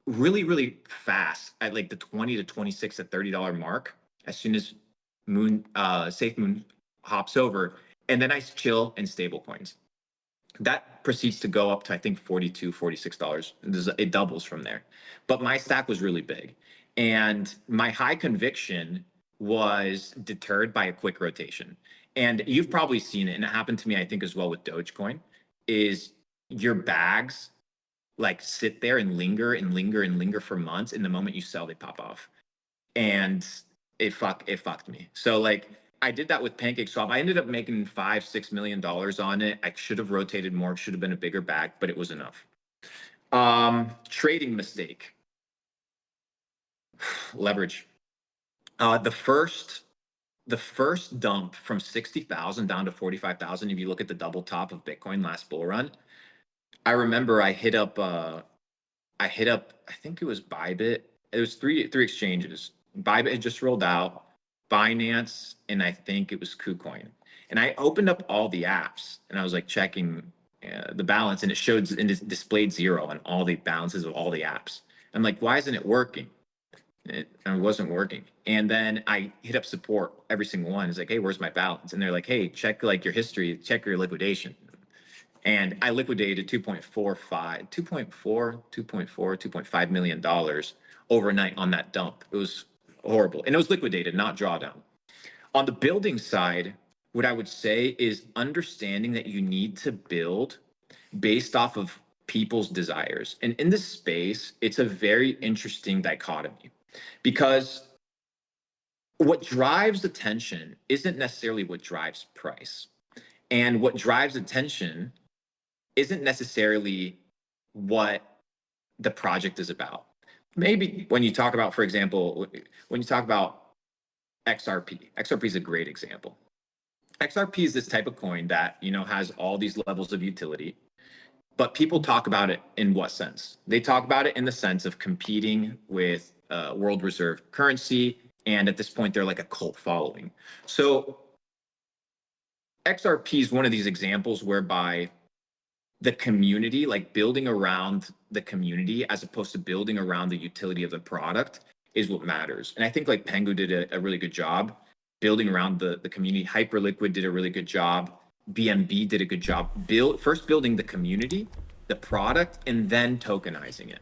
really, really fast at like the 20 to 26 to $30 mark as soon as SafeMoon hops over, and then I chill in stable coins. That proceeds to go up to I think $42, $46. It doubles from there. But my stack was really big, and my high conviction was deterred by a quick rotation. And you've probably seen it, and it happened to me I think as well with Dogecoin. Is your bags like sit there and linger for months, and the moment you sell, they pop off, and it fucked me. So like I did that with PancakeSwap. I ended up making $5-6 million on it. I should have rotated more, should have been a bigger bag, but it was enough. Trading mistake. Leverage. The first dump from 60,000 down to 45,000. If you look at the double top of Bitcoin last bull run, I remember I hit up. I think it was Bybit. It was three exchanges. Bybit had just rolled out, Binance, and I think it was KuCoin. And I opened up all the apps, and I was like checking the balance, and it displayed 0 on all the balances of all the apps. I'm like, why isn't it working? It wasn't working. And then I hit up support, every single one. It's like, hey, where's my balance? And they're like, hey, check like your history, check your liquidation. And I liquidated $2.5 million overnight on that dump. It was horrible. And it was liquidated, not drawdown. On the building side, what I would say is understanding that you need to build based off of people's desires. And in this space, it's a very interesting dichotomy, because what drives attention isn't necessarily what drives price. And what drives attention isn't necessarily what the project is about. Maybe when you talk about, for example, when you talk about XRP is a great example. XRP is this type of coin that, has all these levels of utility, but people talk about it in what sense? They talk about it in the sense of competing with world reserve currency. And at this point, they're like a cult following. So XRP is one of these examples whereby the community, like building around the community as opposed to building around the utility of the product, is what matters. And I think like Pengu did a really good job building around the community. Hyperliquid did a really good job. BNB did a good job first building the community, the product, and then tokenizing it.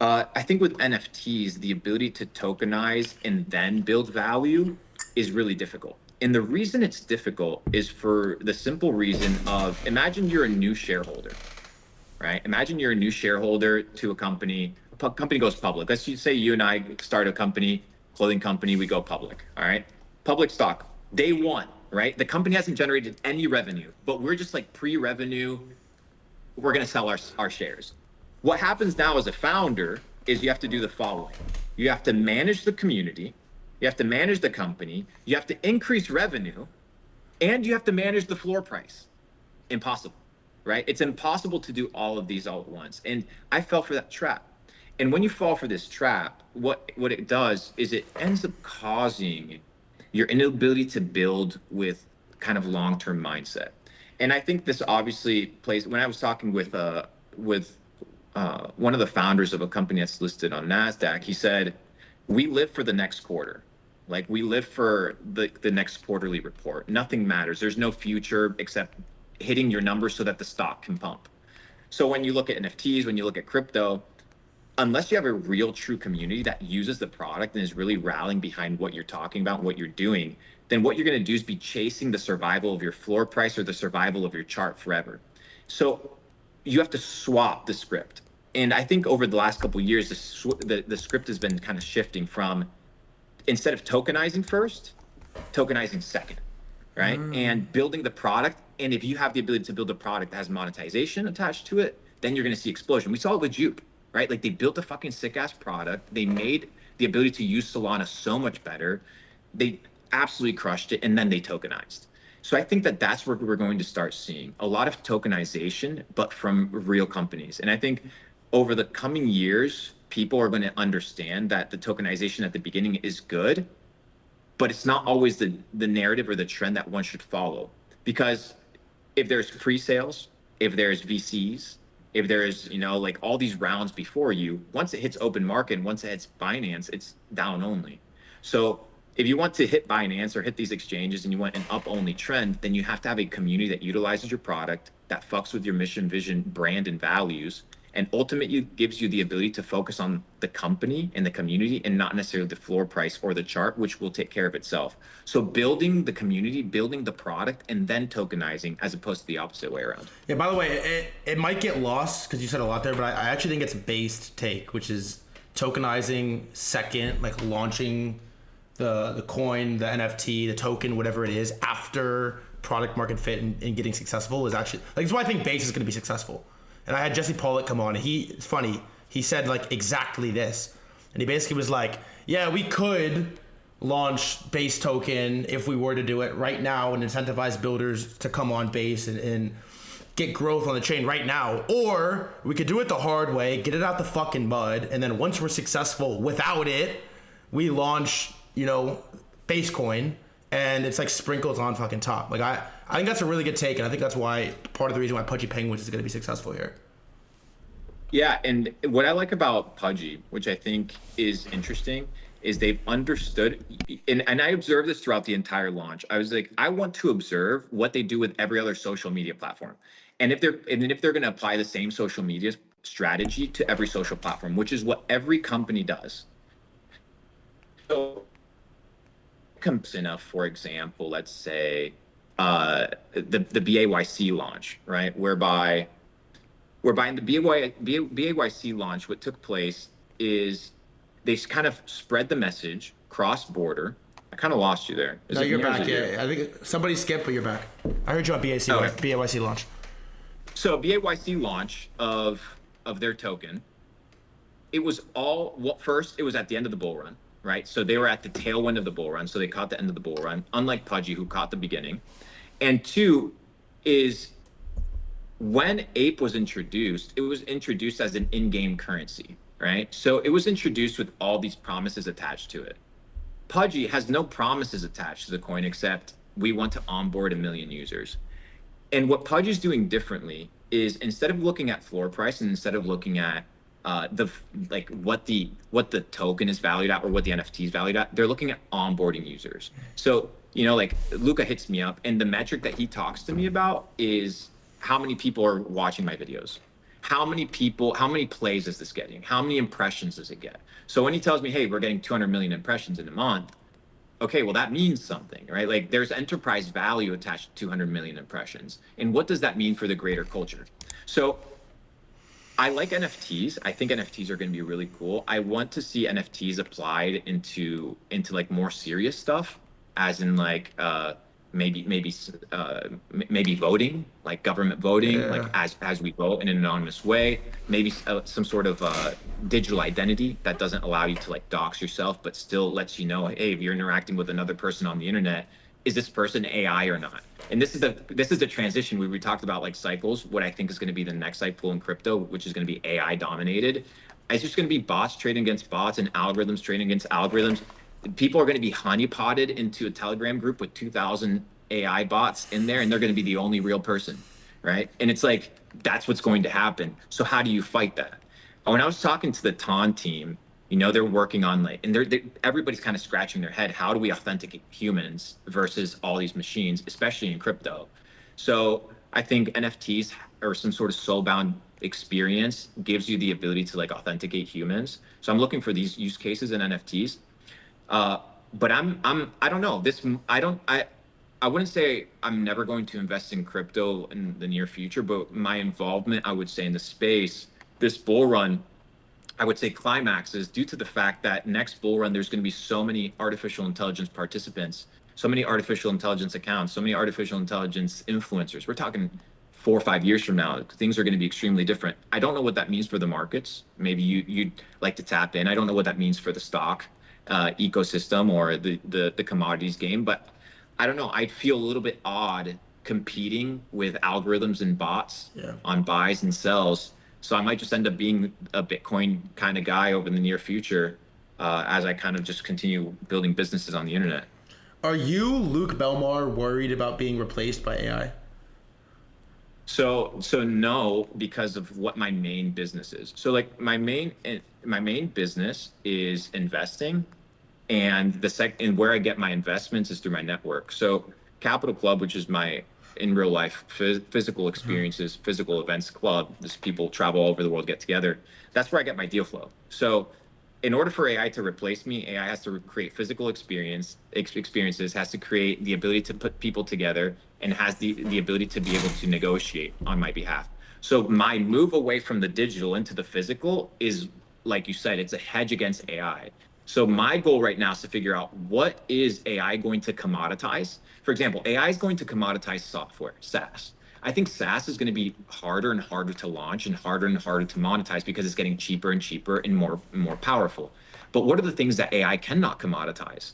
I think with NFTs, the ability to tokenize and then build value is really difficult. And the reason it's difficult is for the simple reason of, imagine you're a new shareholder, right? Imagine you're a new shareholder to a company goes public. Let's just say you and I start a company, clothing company, we go public, all right? Public stock, day one, right? The company hasn't generated any revenue, but we're just like pre-revenue, we're gonna sell our shares. What happens now as a founder is you have to do the following. You have to manage the community, you have to manage the company, you have to increase revenue, and you have to manage the floor price. Impossible, right? It's impossible to do all of these all at once. And I fell for that trap. And when you fall for this trap, what it does is it ends up causing your inability to build with kind of long-term mindset. And I think this obviously plays, when I was talking with one of the founders of a company that's listed on NASDAQ, he said, we live for the next quarter. Like we live for the next quarterly report. Nothing matters. There's no future except hitting your numbers so that the stock can pump. So when you look at NFTs, when you look at crypto, unless you have a real true community that uses the product and is really rallying behind what you're talking about, what you're doing, then what you're going to do is be chasing the survival of your floor price or the survival of your chart forever. So you have to swap the script. And I think over the last couple of years, the script has been kind of shifting from, instead of tokenizing first, tokenizing second, right? And building the product. And if you have the ability to build a product that has monetization attached to it, then you're going to see explosion. We saw it with Juke, right? Like they built a fucking sick ass product. They made the ability to use Solana so much better. They absolutely crushed it. And then they tokenized. So I think that that's where we're going to start seeing a lot of tokenization, but from real companies. And I think over the coming years, people are going to understand that the tokenization at the beginning is good, but it's not always the narrative or the trend that one should follow. Because if there's pre-sales, if there's VCs, if there's, like all these rounds before you, once it hits open market, once it hits Binance, it's down only. So if you want to hit Binance or hit these exchanges and you want an up only trend, then you have to have a community that utilizes your product, that fucks with your mission, vision, brand, and values, and ultimately gives you the ability to focus on the company and the community and not necessarily the floor price or the chart, which will take care of itself. So building the community, building the product, and then tokenizing, as opposed to the opposite way around. Yeah, by the way, it might get lost because you said a lot there, but I actually think it's a based take, which is tokenizing second, like launching the coin, the NFT, the token, whatever it is, after product market fit and getting successful is actually, like, that's why I think base is going to be successful. And I had Jesse Pollock come on, and it's funny, he said like exactly this. And he basically was like, yeah, we could launch base token if we were to do it right now and incentivize builders to come on base and get growth on the chain right now. Or we could do it the hard way, get it out the fucking mud, and then once we're successful without it, we launch, base coin, and it's like sprinkles on fucking top. Like I think that's a really good take, and I think that's why part of the reason why Pudgy Penguins is going to be successful here. Yeah, and what I like about Pudgy, which I think is interesting, is they've understood, and I observed this throughout the entire launch. I was like, I want to observe what they do with every other social media platform, and if they're going to apply the same social media strategy to every social platform, which is what every company does. So, enough, for example, let's say the BAYC launch, right? Whereby in the BAYC launch, what took place is they kind of spread the message cross-border. I kind of lost you there. No, you're back. Yeah, I think somebody skipped, but you're back. I heard you on BAYC launch. So BAYC launch of their token, it was first, it was at the end of the bull run, right? So they were at the tailwind of the bull run, so they caught the end of the bull run, unlike Pudgy, who caught the beginning. And two is when Ape was introduced, it was introduced as an in-game currency, right? So it was introduced with all these promises attached to it. Pudgy has no promises attached to the coin except we want to onboard 1 million users. And what Pudgy is doing differently is instead of looking at floor price and instead of looking at the like what the token is valued at or what the NFT is valued at, they're looking at onboarding users. So like Luca hits me up, and the metric that he talks to me about is how many people are watching my videos, how many plays is this getting, how many impressions does it get. So when he tells me, hey, we're getting 200 million impressions in a month, okay, well, that means something, right? Like there's enterprise value attached to 200 million impressions. And what does that mean for the greater culture? So I like NFTs. I think NFTs are going to be really cool. I want to see NFTs applied into like more serious stuff, as in like maybe voting, like government voting, like as we vote in an anonymous way, maybe some sort of digital identity that doesn't allow you to like dox yourself, but still lets you know, hey, if you're interacting with another person on the internet, is this person AI or not? And this is the transition we talked about, like cycles. What I think is going to be the next cycle in crypto, which is going to be AI dominated. It's just going to be bots trading against bots and algorithms trading against algorithms. People are going to be honeypotted into a Telegram group with 2,000 AI bots in there, and they're going to be the only real person, right? And it's like, that's what's going to happen. So how do you fight that? When I was talking to the TON team, they're working on like, and everybody's kind of scratching their head. How do we authenticate humans versus all these machines, especially in crypto? So I think NFTs or some sort of soulbound experience gives you the ability to like authenticate humans. So I'm looking for these use cases in NFTs. But I don't know this. I wouldn't say I'm never going to invest in crypto in the near future, but my involvement, I would say, in the space, this bull run, I would say climaxes due to the fact that next bull run, there's going to be so many artificial intelligence participants, so many artificial intelligence accounts, so many artificial intelligence influencers. We're talking 4 or 5 years from now, things are going to be extremely different. I don't know what that means for the markets. Maybe you'd like to tap in. I don't know what that means for the stock ecosystem or the commodities game, but I don't know. I'd feel a little bit odd competing with algorithms and bots on buys and sells. So I might just end up being a Bitcoin kind of guy over the near future as I kind of just continue building businesses on the internet. Are you, Luke Belmar, worried about being replaced by AI? So no, because of what my main business is. So like my main business is investing. And and where I get my investments is through my network. So Capital Club, which is my in real life physical experiences, physical events club, this people travel all over the world, get together. That's where I get my deal flow. So in order for AI to replace me, AI has to create physical experiences, has to create the ability to put people together, and has the ability to be able to negotiate on my behalf. So my move away from the digital into the physical is, like you said, it's a hedge against AI. So my goal right now is to figure out, what is AI going to commoditize? For example, AI is going to commoditize software, SaaS. I think SaaS is going to be harder and harder to launch and harder to monetize because it's getting cheaper and cheaper and more powerful. But what are the things that AI cannot commoditize?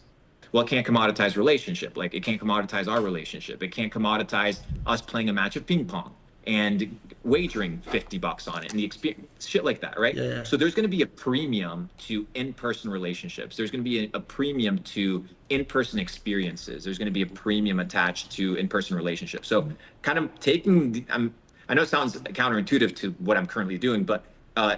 Well, it can't commoditize relationship. Like it can't commoditize our relationship. It can't commoditize us playing a match of ping pong and wagering $50 on it and the experience, shit like that, right? Yeah. So there's going to be a premium to in-person relationships. There's going to be a premium to in-person experiences. There's going to be a premium attached to in-person relationships. So kind of I know it sounds counterintuitive to what I'm currently doing, but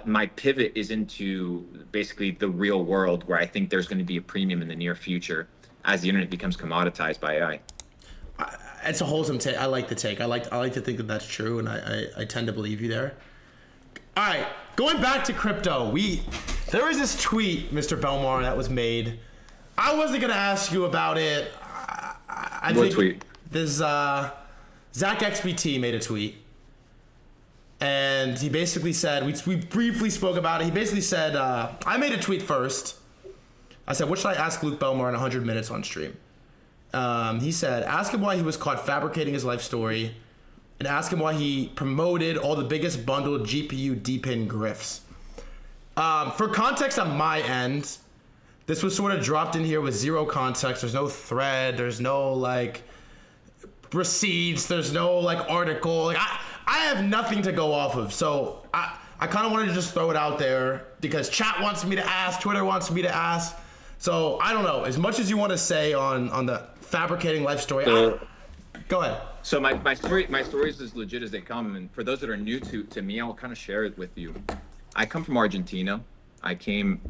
my pivot is into basically the real world, where I think there's going to be a premium in the near future as the internet becomes commoditized by AI. It's a wholesome take. I like the take. I like to think that that's true, and I tend to believe you there. All right, going back to crypto, there was this tweet, Mr. Belmar, that was made. I wasn't gonna ask you about it. What tweet? This Zach XBT made a tweet, and he basically said, we briefly spoke about it. He basically said, I made a tweet first. I said, what should I ask Luke Belmar in 100 minutes on stream? He said, ask him why he was caught fabricating his life story, and ask him why he promoted all the biggest bundled GPU DPIN grifts. For context on my end, this was sort of dropped in here with zero context. There's no thread. There's no receipts. There's no like article. Like I have nothing to go off of. So I kind of wanted to just throw it out there because chat wants me to ask, Twitter wants me to ask. So I don't know. As much as you want to say on the fabricating life story, go ahead. So my story is as legit as they come. And for those that are new to me, I'll kind of share it with you. I come from Argentina. I came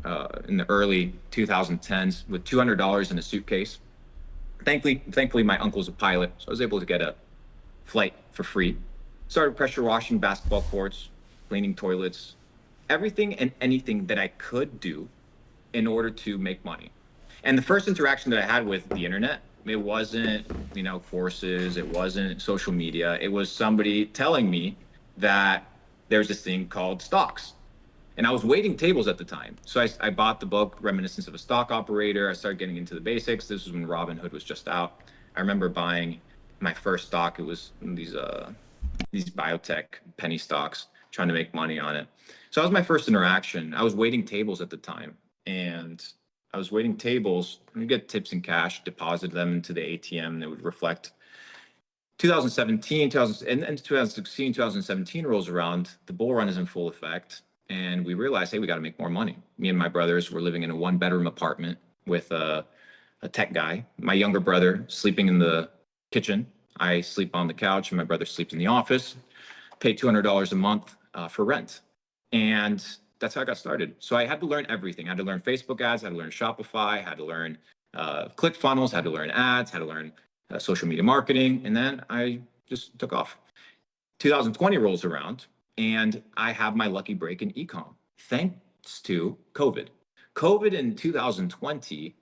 in the early 2010s with $200 in a suitcase. Thankfully, my uncle's a pilot, so I was able to get a flight for free. Started pressure washing basketball courts, cleaning toilets, everything and anything that I could do in order to make money. And the first interaction that I had with the internet, it wasn't, courses, it wasn't social media. It was somebody telling me that there's this thing called stocks. And I was waiting tables at the time. So I bought the book, Reminiscence of a Stock Operator. I started getting into the basics. This was when Robinhood was just out. I remember buying my first stock. It was these biotech penny stocks, trying to make money on it. So that was my first interaction. I was waiting tables at the time. And I was waiting tables. You get tips in cash, deposit them into the ATM, and it would reflect 2017, 2016, 2017 rolls around. The bull run is in full effect. And we realized, hey, we got to make more money. Me and my brothers were living in a 1-bedroom apartment with a tech guy. My younger brother sleeping in the kitchen. I sleep on the couch, and my brother sleeps in the office. Pay $200 a month for rent. And that's how I got started. So I had to learn everything. I had to learn Facebook ads, I had to learn Shopify, had to learn ClickFunnels, had to learn ads, had to learn social media marketing. And then I just took off. 2020 rolls around. And I have my lucky break in ecom, thanks to COVID. COVID in 2020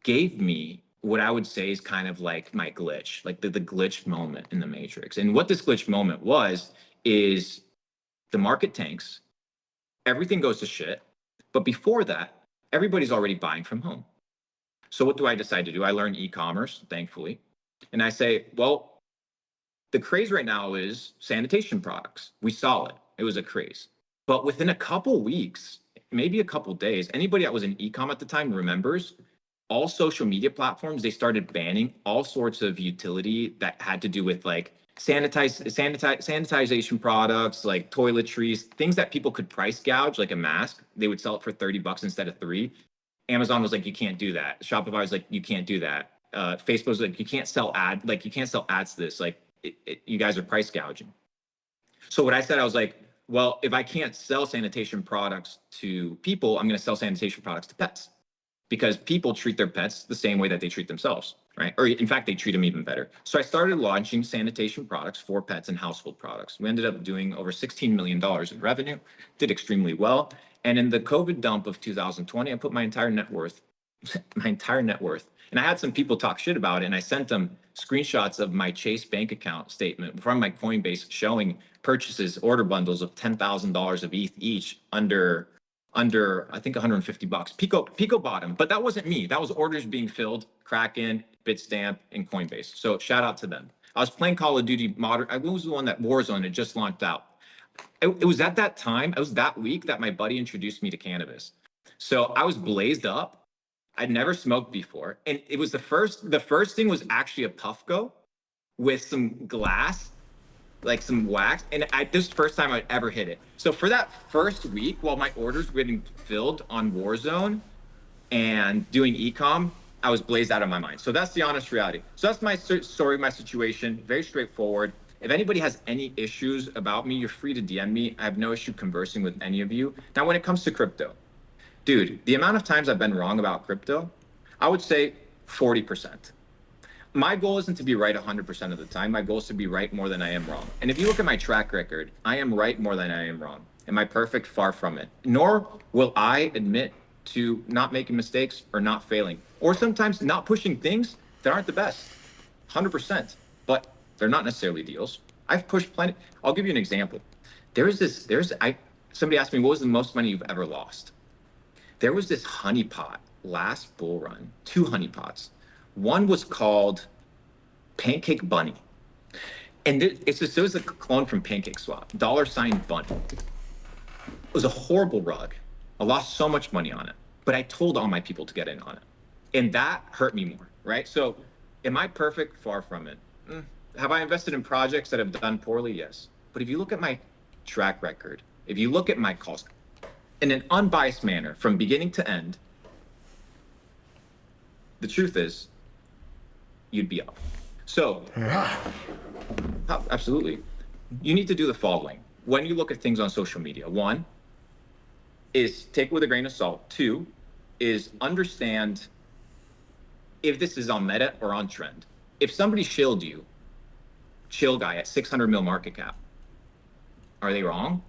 gave me what I would say is kind of like my glitch, like the glitch moment in the matrix. And what this glitch moment is the market tanks, everything goes to shit. But before that, everybody's already buying from home. So what do I decide to do? I learned e-commerce, thankfully. And I say, well, the craze right now is sanitation products. We saw it. It was a craze. But within a couple weeks, maybe a couple days, anybody that was in e-com at the time remembers all social media platforms, they started banning all sorts of utility that had to do with like sanitization products, like toiletries, things that people could price gouge, like a mask. They would sell it for $30 instead of $3. Amazon was like, you can't do that. Shopify was like, you can't do that. Facebook was like, you can't sell ads to this. Like, you guys are price gouging. So what I said, I was like, well, if I can't sell sanitation products to people, I'm going to sell sanitation products to pets, because people treat their pets the same way that they treat themselves, right? Or in fact, they treat them even better. So I started launching sanitation products for pets and household products. We ended up doing over $16 million in revenue, did extremely well. And in the COVID dump of 2020, I put my entire net worth, and I had some people talk shit about it, and I sent them screenshots of my Chase bank account statement from my Coinbase showing purchases, order bundles of $10,000 of ETH each under I think $150. Pico bought them, but that wasn't me. That was orders being filled, Kraken, Bitstamp, and Coinbase. So shout out to them. I was playing Call of Duty Modern. I was the one that Warzone had just launched out. It was at that time, it was that week that my buddy introduced me to cannabis. So I was blazed up. I'd never smoked before. And it was the first thing was actually a Puffco with some glass, like some wax. And this is the first time I'd ever hit it. So for that first week, while my orders were getting filled on Warzone and doing e-com, I was blazed out of my mind. So that's the honest reality. So that's my story, my situation, very straightforward. If anybody has any issues about me, you're free to DM me. I have no issue conversing with any of you. Now, when it comes to crypto, dude, the amount of times I've been wrong about crypto, I would say 40%. My goal isn't to be right 100% of the time. My goal is to be right more than I am wrong. And if you look at my track record, I am right more than I am wrong. Am I perfect? Far from it. Nor will I admit to not making mistakes or not failing, or sometimes not pushing things that aren't the best, 100%, but they're not necessarily deals. I've pushed plenty. I'll give you an example. Somebody asked me, what was the most money you've ever lost? There was this honeypot last bull run, 2 honeypots. One was called Pancake Bunny. And it was a clone from Pancake Swap, $Bunny. It was a horrible rug. I lost so much money on it, but I told all my people to get in on it. And that hurt me more, right? So am I perfect? Far from it. Have I invested in projects that have done poorly? Yes. But if you look at my track record, if you look at my calls in an unbiased manner from beginning to end, the truth is you'd be up. So, absolutely. You need to do the following. When you look at things on social media, one is take it with a grain of salt. Two is understand if this is on meta or on trend. If somebody shilled you, chill guy at 600 mil market cap, are they wrong?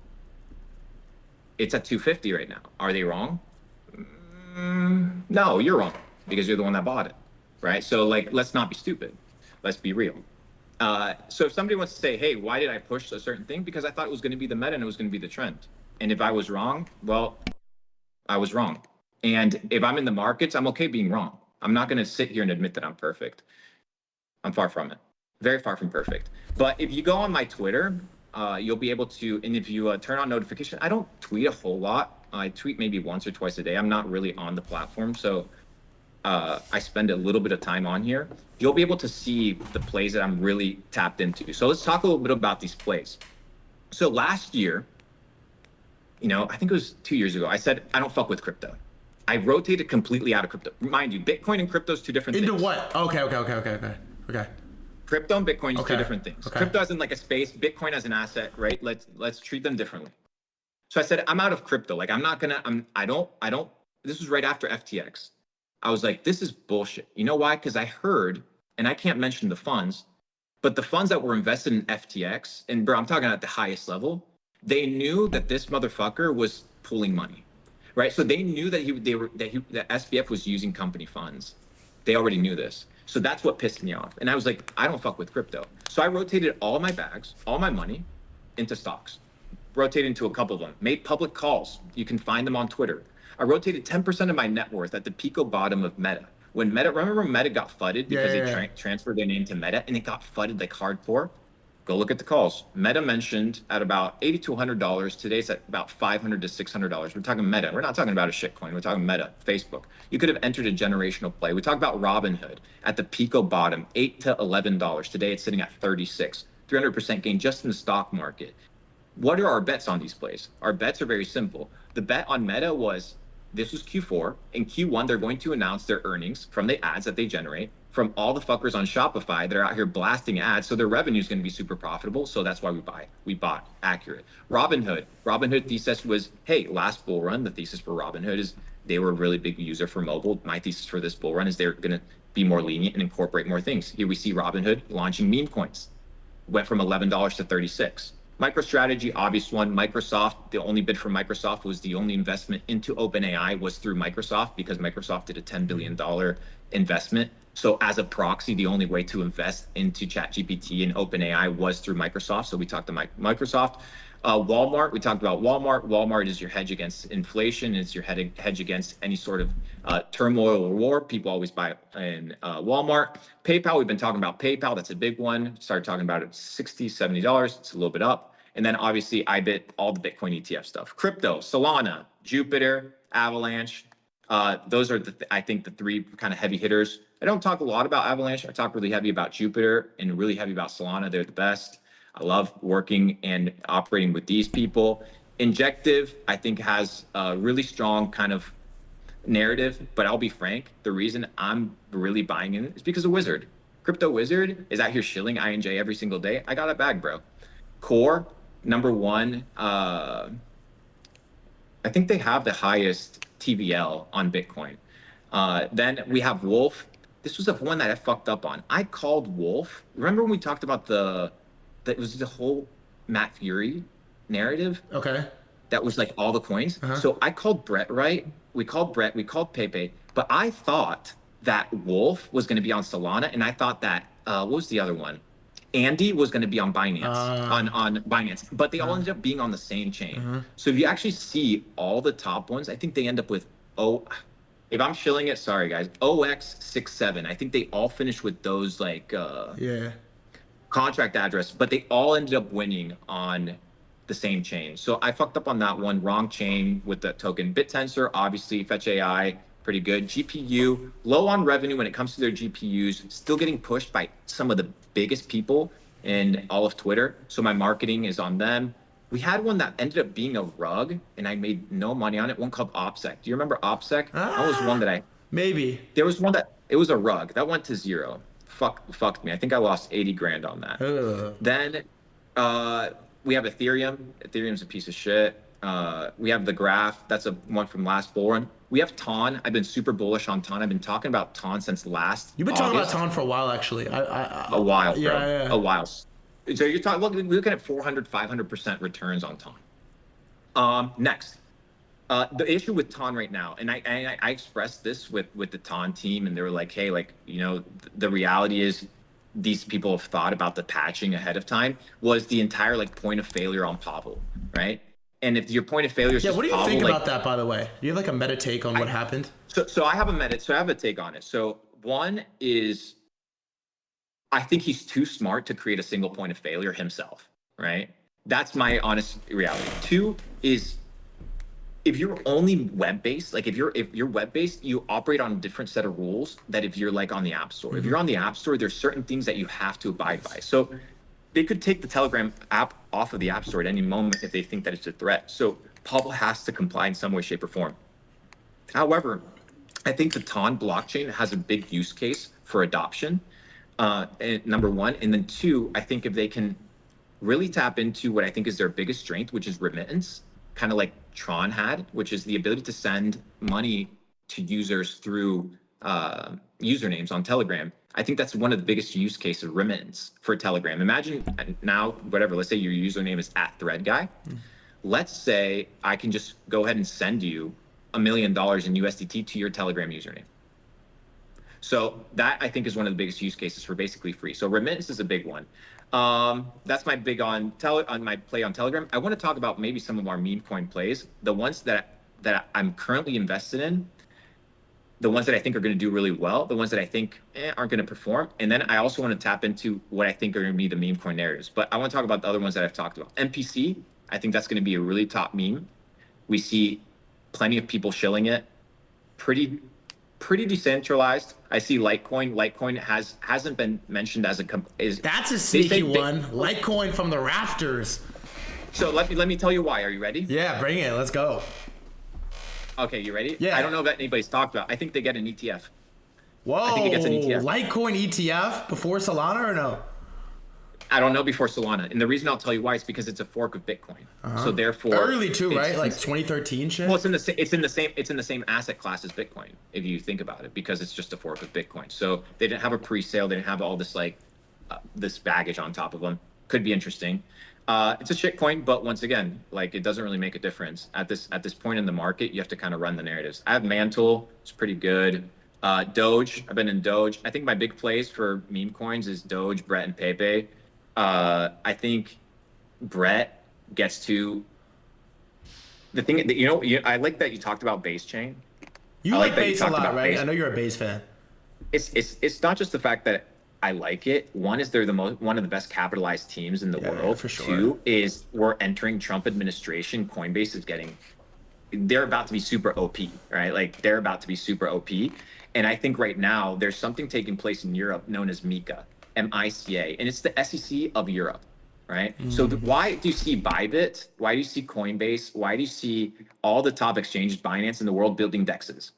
It's at 250 right now. Are they wrong? No, you're wrong because you're the one that bought it, right? So like, let's not be stupid. Let's be real. So if somebody wants to say, hey, why did I push a certain thing? Because I thought it was going to be the meta and it was going to be the trend. And if I was wrong, well, I was wrong. And if I'm in the markets, I'm okay being wrong. I'm not going to sit here and admit that I'm perfect. I'm far from it. Very far from perfect. But if you go on my Twitter, you'll be able to, and if you turn on notification, I don't tweet a whole lot. I tweet maybe once or twice a day. I'm not really on the platform. So I spend a little bit of time on here. You'll be able to see the plays that I'm really tapped into. So let's talk a little bit about these plays. So last year, I think it was 2 years ago, I said, I don't fuck with crypto. I rotated completely out of crypto. Mind you, Bitcoin and crypto is two different things. Into what? Okay. Crypto and Bitcoin is Okay. two different things. Okay. Crypto as in like a space, Bitcoin as an asset, right? Let's treat them differently. So I said, I'm out of crypto. Like I don't, this was right after FTX. I was like, this is bullshit. You know why? Because I heard, and I can't mention the funds, but the funds that were invested in FTX, and bro, I'm talking at the highest level, they knew that this motherfucker was pulling money, right? So they knew that that SBF was using company funds. They already knew this. So that's what pissed me off. And I was like, I don't fuck with crypto. So I rotated all my bags, all my money into stocks. Rotated into a couple of them, made public calls. You can find them on Twitter. I rotated 10% of my net worth at the pico bottom of Meta. Remember when Meta got fudded because they transferred their name to Meta and it got fudded like hardcore? Go look at the calls. Meta mentioned at about $80 to $100. Today's at about $500 to $600. We're talking Meta. We're not talking about a shit coin. We're talking Meta, Facebook. You could have entered a generational play. We talk about Robinhood at the pico bottom, $8 to $11. Today it's sitting at 36, 300% gain just in the stock market. What are our bets on these plays? Our bets are very simple. The bet on Meta was this was Q4. In Q1, they're going to announce their earnings from the ads that they generate from all the fuckers on Shopify that are out here blasting ads. So their revenue is going to be super profitable. So that's why we buy. We bought accurate. Robinhood thesis was, hey, last bull run, the thesis for Robinhood is they were a really big user for mobile. My thesis for this bull run is they're going to be more lenient and incorporate more things. Here we see Robinhood launching meme coins. Went from $11 to 36. MicroStrategy, obvious one. Microsoft, the only bid from Microsoft was the only investment into OpenAI was through Microsoft because Microsoft did a $10 billion investment. So as a proxy, the only way to invest into ChatGPT and OpenAI was through Microsoft. So we talked to Microsoft. Walmart, we talked about Walmart. Walmart is your hedge against inflation. It's your hedge against any sort of turmoil or war. People always buy in Walmart. PayPal, we've been talking about PayPal. That's a big one. Started talking about it $60, $70. It's a little bit up. And then obviously I bit all the Bitcoin ETF stuff. Crypto, Solana, Jupiter, Avalanche. Those are I think the three kind of heavy hitters. I don't talk a lot about Avalanche. I talk really heavy about Jupiter and really heavy about Solana. They're the best. I love working and operating with these people. Injective, I think, has a really strong kind of narrative, but I'll be frank, the reason I'm really buying in is because of Wizard. Crypto Wizard is out here shilling INJ every single day. I got a bag, bro. Core, number one, I think they have the highest TVL on Bitcoin. Then we have Wolf. This was the one that I fucked up on. I called Wolf. Remember when we talked about that was the whole Matt Fury narrative? Okay. That was like all the coins. So I called Brett, right? We called Brett, we called Pepe, but I thought that Wolf was going to be on Solana, and I thought that what was the other one? Andy was going to be on Binance, on Binance, but they all ended up being on the same chain. So if you actually see all the top ones, I think they end up with if I'm shilling it, sorry guys, OX67. I think they all finished with those like contract address, but they all ended up winning on the same chain. So I fucked up on that one. Wrong chain with the token. BitTensor, obviously, Fetch AI, pretty good. GPU, low on revenue when it comes to their GPUs, still getting pushed by some of the biggest people in all of Twitter. So my marketing is on them. We had one that ended up being a rug, and I made no money on it. One called OPSEC. Do you remember OPSEC? That was one that Maybe. there was one that it was a rug that went to zero. Fucked me. I think I lost 80 grand on that. Ugh. Then we have Ethereum. Ethereum's a piece of shit. We have the graph. That's a one from last bull run. We have TON. I've been super bullish on TON. I've been talking about TON since last. You've been talking about TON for a while, actually. A while, bro. Yeah. A while. So you're talking. We're looking at 400, 500% returns on TON. Next. The issue with TON right now, and I expressed this with the TON team, and they were like, hey, like, you know, the reality is these people have thought about the patching ahead of time, was the entire like point of failure on Pavel, right? And if your point of failure is Yeah, just what do you Pavel, think like, about that, by the way? Do you have like a meta take on what happened? So I have a take on it. So one is I think he's too smart to create a single point of failure himself, right? That's my honest reality. Two is if you're only web-based, like if you're web-based, you operate on a different set of rules that if you're like on the App Store. If you're on the App Store, there's certain things that you have to abide by. So they could take the Telegram app off of the App Store at any moment if they think that it's a threat. So Pavel has to comply in some way, shape, or form. However, I think the TON blockchain has a big use case for adoption, and number one. And then two, I think if they can really tap into what I think is their biggest strength, which is remittance, kind of like Tron had, which is the ability to send money to users through usernames on Telegram. I think that's one of the biggest use cases of remittance for Telegram. Imagine now, whatever, let's say your username is @threadguy. Let's say I can just go ahead and send you $1 million in USDT to your Telegram username. So that I think is one of the biggest use cases for basically free. So remittance is a big one. That's my big on my play on Telegram. I want to talk about maybe some of our meme coin plays, the ones that I'm currently invested in, the ones that I think are going to do really well, the ones that I think aren't going to perform. And then I also want to tap into what I think are going to be the meme coin narratives. But I want to talk about the other ones that I've talked about. MPC, I think that's going to be a really top meme. We see plenty of people shilling it. Pretty decentralized. I see Litecoin. Litecoin hasn't been mentioned as That's a sneaky one. Litecoin from the rafters. So let me tell you why. Are you ready? Yeah, bring it. Let's go. Okay, you ready? Yeah. I don't know if anybody's talked about. I think they get an ETF. Whoa. I think it gets an ETF. Litecoin ETF before Solana or no? I don't know before Solana, and the reason I'll tell you why is because it's a fork of Bitcoin. So therefore, early too, right? Like 2013 shit. Well, it's in the same asset class as Bitcoin if you think about it, because it's just a fork of Bitcoin. So they didn't have a pre-sale, they didn't have all this like this baggage on top of them. Could be interesting. It's a shit coin, but once again, like it doesn't really make a difference at this point in the market. You have to kind of run the narratives. I have Mantle, it's pretty good. Doge, I've been in Doge. I think my big plays for meme coins is Doge, Brett, and Pepe. I think Brett gets to the thing that, I like that you talked about base chain. You I like that you base a talked lot, about right? base. I know you're a base fan. It's not just the fact that I like it. One is they're one of the best capitalized teams in the world. For sure. Two is we're entering Trump administration. Coinbase is they're about to be super OP, right? Like they're about to be super OP. And I think right now there's something taking place in Europe known as MiCA, MICA, and it's the SEC of Europe, right? So why do you see Bybit? Why do you see Coinbase? Why do you see all the top exchanges, Binance in the world building dexes?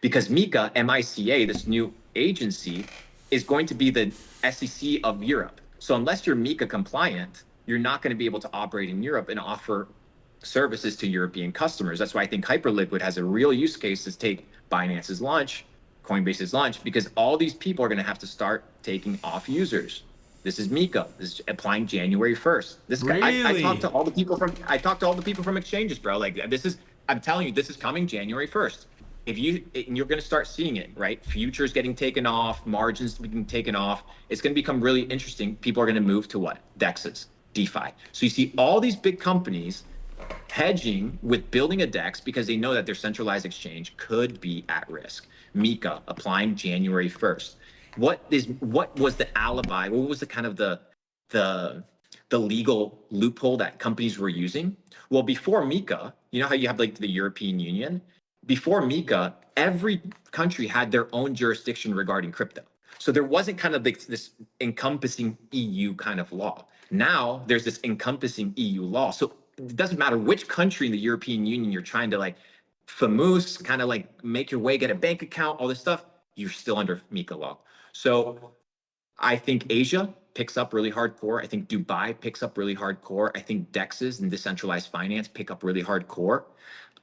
Because MiCA, MICA, this new agency, is going to be the SEC of Europe. So unless you're MiCA compliant, you're not going to be able to operate in Europe and offer services to European customers. That's why I think Hyperliquid has a real use case to take Binance's launch, Coinbase's launch, because all these people are going to have to start taking off users. This is MiCA. This is applying January 1st. This guy, I talked to all the people from exchanges, bro. Like I'm telling you, this is coming January 1st. And you're going to start seeing it, right? Futures getting taken off, margins being taken off. It's going to become really interesting. People are going to move to what? DEXs, DeFi. So you see all these big companies hedging with building a DEX because they know that their centralized exchange could be at risk. MiCA applying January 1st. What was the alibi? What was the kind of the legal loophole that companies were using? Well, before MiCA, you know how you have like the European Union? before Mika, every country had their own jurisdiction regarding crypto. So there wasn't kind of this encompassing EU kind of law. Now there's this encompassing EU law. So it doesn't matter which country in the European Union you're trying to like famous, kind of like make your way, get a bank account, all this stuff, you're still under Mika law. So I think Asia picks up really hardcore. I think Dubai picks up really hardcore. I think DEXs and decentralized finance pick up really hardcore.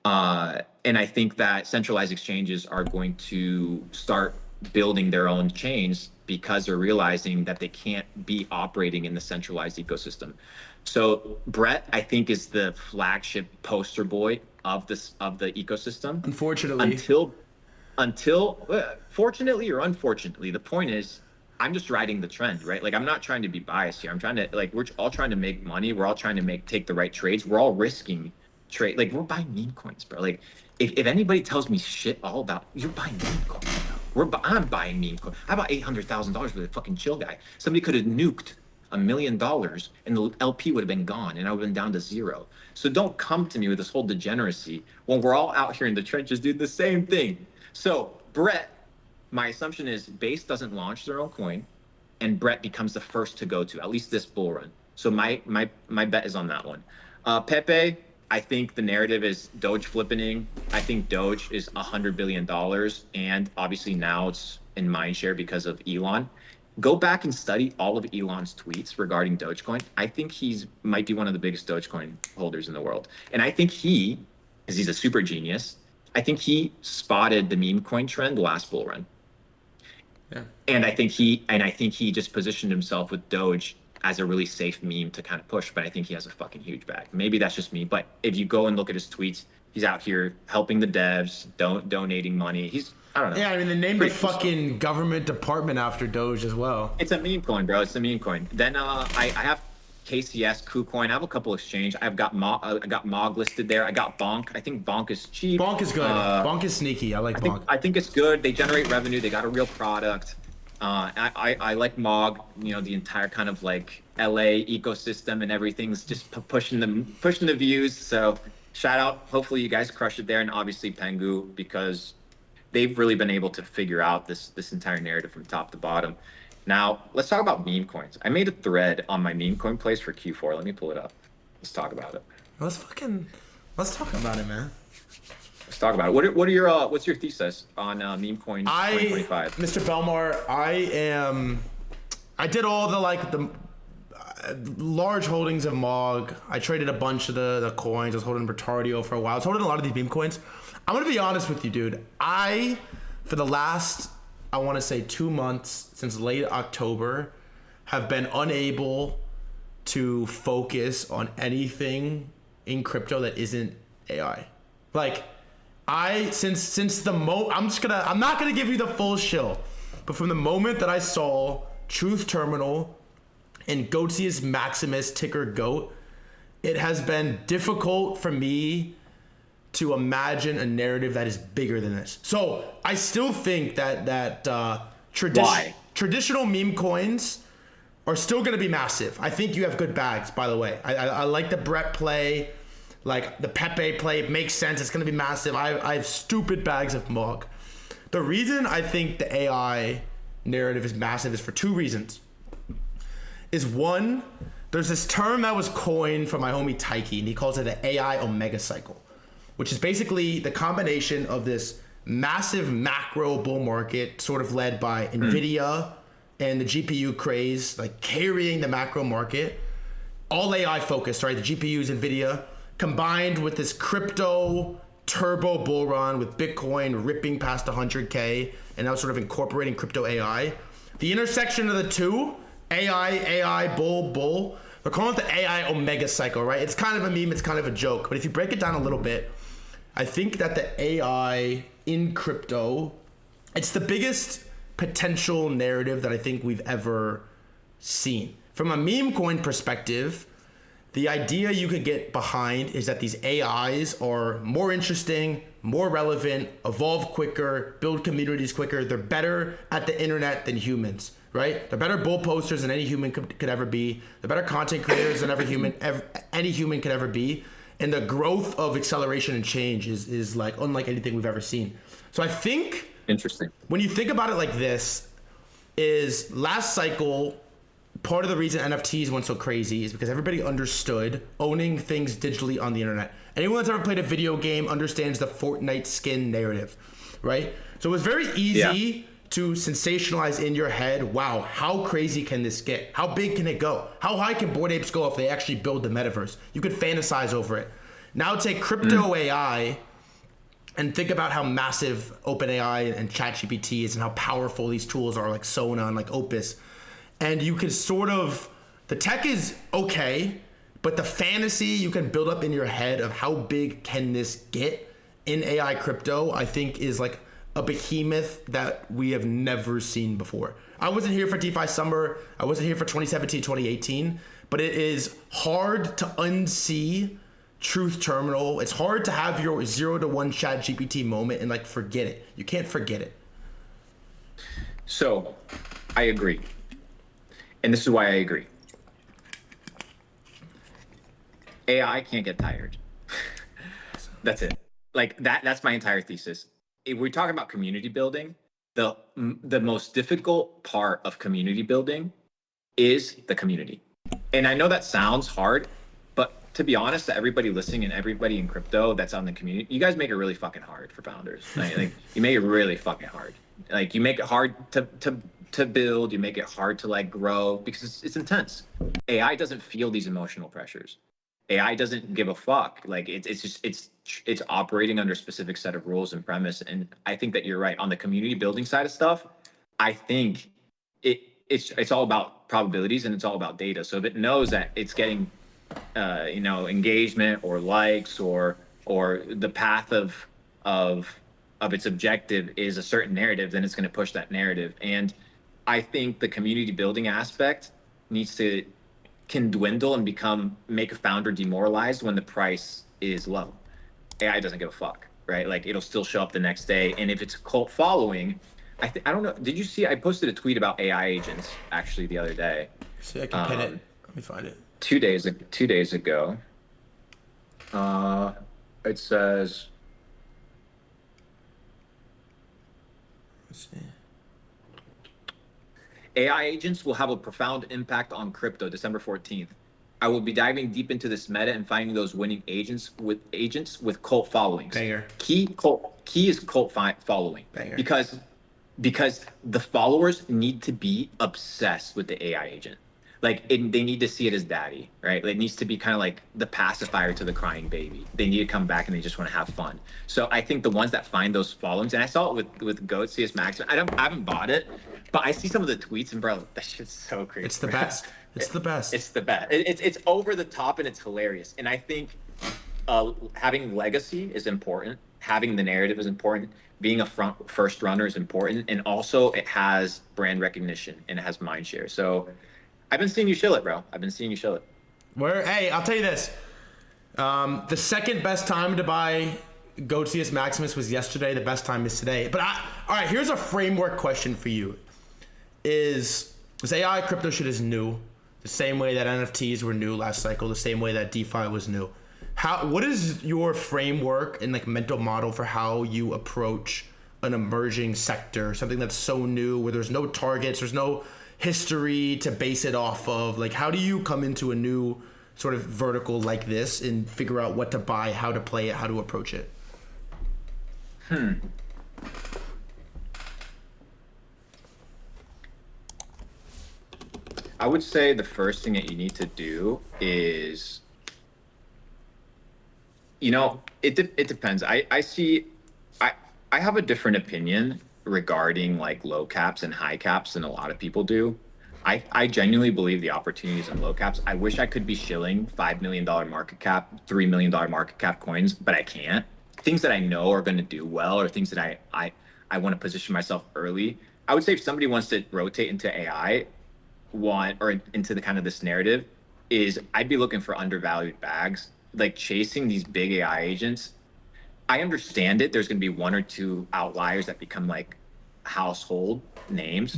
And I think that centralized exchanges are going to start building their own chains because they're realizing that they can't be operating in the centralized ecosystem. So Brett, I think, is the flagship poster boy of the ecosystem. Unfortunately. Until fortunately or unfortunately, the point is I'm just riding the trend, right? Like I'm not trying to be biased here. I'm trying to like we're all trying to make money. We're all trying to take the right trades. We're all risking trade. Like we're buying meme coins, bro. Like if anybody tells me shit all about you're buying meme coins, I'm buying meme coins. I bought $800,000 with a fucking chill guy. Somebody could have nuked $1 million and the LP would have been gone and I would have been down to zero. So don't come to me with this whole degeneracy when we're all out here in the trenches doing the same thing. So Brett, my assumption is Base doesn't launch their own coin, and Brett becomes the first to go to at least this bull run. So my bet is on that one. Pepe, I think the narrative is Doge flippening. I think Doge is $100 billion, and obviously now it's in mindshare because of Elon. Go back and study all of Elon's tweets regarding Dogecoin. I think might be one of the biggest Dogecoin holders in the world, and I think because he's a super genius, I think he spotted the meme coin trend last bull run. Yeah. And I think he just positioned himself with Doge as a really safe meme to kind of push, but I think he has a fucking huge bag. Maybe that's just me, but if you go and look at his tweets, he's out here helping the devs, donating money. I don't know. Yeah, I mean, they named the fucking government department after Doge as well. It's a meme coin, bro. It's a meme coin. Then I have KCS, KuCoin. I have a couple exchange. I got Mog listed there. I got Bonk. I think Bonk is cheap. Bonk is good. Bonk is sneaky. I like Bonk. I think it's good. They generate revenue. They got a real product. I like Mog. You know, the entire kind of like LA ecosystem and everything's just pushing the views. So shout out. Hopefully you guys crush it there, and obviously Pengu, because they've really been able to figure out this entire narrative from top to bottom. Now, let's talk about meme coins. I made a thread on my meme coin plays for Q4. Let me pull it up. Let's talk about it. Let's talk about it, man. Let's talk about it. What's your thesis on meme coin 2025? Mr. Belmar, I did all the large holdings of Mog. I traded a bunch of the coins. I was holding Retardio for a while. I was holding a lot of these meme coins. I'm gonna be honest with you, dude. For the last, I want to say 2 months, since late October, have been unable to focus on anything in crypto that isn't AI. Like, I'm not gonna give you the full shill, but from the moment that I saw Truth Terminal and Goatius Maximus, ticker GOAT, it has been difficult for me to imagine a narrative that is bigger than this. So I still think that traditional meme coins are still going to be massive. I think you have good bags, by the way. I like the Brett play, like the Pepe play. It makes sense. It's going to be massive. I have stupid bags of Mog. The reason I think the AI narrative is massive is for two reasons. Is one, there's this term that was coined from my homie Taiki, and he calls it an AI Omega cycle, which is basically the combination of this massive macro bull market, sort of led by NVIDIA and the GPU craze, like carrying the macro market, all AI focused, right? The GPUs, NVIDIA, combined with this crypto turbo bull run with Bitcoin ripping past 100K and now sort of incorporating crypto AI. The intersection of the two, AI, bull, they're calling it the AI Omega cycle, right? It's kind of a meme, it's kind of a joke, but if you break it down a little bit, I think that the AI in crypto, it's the biggest potential narrative that I think we've ever seen. From a meme coin perspective, the idea you could get behind is that these AIs are more interesting, more relevant, evolve quicker, build communities quicker. They're better at the internet than humans, right? They're better bull posters than any human could ever be. They're better content creators than any human could ever be. And the growth of acceleration and change is like unlike anything we've ever seen. So I think Interesting. when you think about it like this, is last cycle, part of the reason NFTs went so crazy is because everybody understood owning things digitally on the internet. Anyone that's ever played a video game understands the Fortnite skin narrative, right? So it was very easy to sensationalize in your head, wow, how crazy can this get? How big can it go? How high can Bored Apes go if they actually build the metaverse? You could fantasize over it. Now take crypto AI and think about how massive OpenAI and ChatGPT is and how powerful these tools are, like Sona and like Opus. And you can sort of, the tech is okay, but the fantasy you can build up in your head of how big can this get in AI crypto, I think is like a behemoth that we have never seen before. I wasn't here for DeFi Summer. I wasn't here for 2017, 2018, but it is hard to unsee Truth Terminal. It's hard to have your 0 to 1 Chat GPT moment and like forget it. You can't forget it. So I agree. And this is why I agree. AI can't get tired. That's it. Like that's my entire thesis. If we're talking about community building, the most difficult part of community building is the community. And I know that sounds hard, but to be honest, to everybody listening and everybody in crypto that's on the community, you guys make it really fucking hard for founders. Like you make it really fucking hard. Like you make it hard to build, you make it hard to like grow because it's intense. AI doesn't feel these emotional pressures. AI doesn't give a fuck. Like it's operating under a specific set of rules and premise. And I think that you're right on the community building side of stuff. I think it's all about probabilities and it's all about data. So if it knows that it's getting engagement or likes or the path of its objective is a certain narrative, then it's going to push that narrative. And I think the community building aspect can dwindle and make a founder demoralized when the price is low. AI doesn't give a fuck, right? Like it'll still show up the next day. And if it's a cult following, I don't know. Did you see? I posted a tweet about AI agents actually the other day. See, I can pin it. Let me find it. 2 days ago. It says. Let's see. AI agents will have a profound impact on crypto, December 14th. I will be diving deep into this meta and finding those winning agents with cult followings. Banger. Key is cult following. Banger. Because the followers need to be obsessed with the AI agent. Like they need to see it as daddy, right? It needs to be kind of like the pacifier to the crying baby. They need to come back and they just want to have fun. So I think the ones that find those followings, and I saw it with Goat CS Max. I haven't bought it, but I see some of the tweets and bro, that shit's so crazy. It's the best. It's the best. It's the best. It's over the top and it's hilarious. And I think having legacy is important. Having the narrative is important. Being a first runner is important, and also it has brand recognition and it has mind share. So. I've been seeing you shill it, bro. I've been seeing you shill it. Hey, I'll tell you this. The second best time to buy Goatius Maximus was yesterday. The best time is today. But all right, here's a framework question for you. Is AI crypto shit is new, the same way that NFTs were new last cycle, the same way that DeFi was new. What is your framework and like mental model for how you approach an emerging sector, something that's so new where there's no targets, there's no history to base it off of? Like, how do you come into a new sort of vertical like this and figure out what to buy, how to play it, how to approach it? I would say the first thing that you need to do is, it depends. I have a different opinion regarding like low caps and high caps than a lot of people do. I genuinely believe the opportunities in low caps. I wish I could be shilling $5 million market cap, $3 million market cap coins, but I can't. Things that I know are going to do well, or things that I want to position myself early. I would say if somebody wants to rotate into AI, or into the kind of this narrative, is I'd be looking for undervalued bags, like chasing these big AI agents. I understand it. There's going to be one or two outliers that become like household names,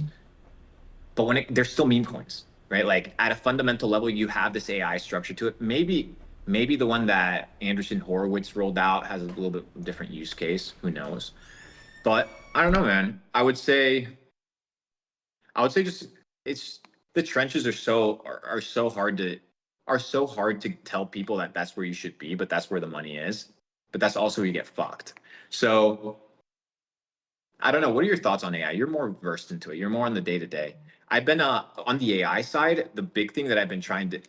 but they're still meme coins, right? Like at a fundamental level, you have this AI structure to it. Maybe Maybe the one that Anderson Horowitz rolled out has a little bit different use case. Who knows? But I don't know, man. I would say just it's the trenches are so hard to tell people that that's where you should be, but that's where the money is. But that's also where you get fucked. So I don't know. What are your thoughts on AI? You're more versed into it. You're more on the day to day. I've been on the AI side. The big thing that I've been trying to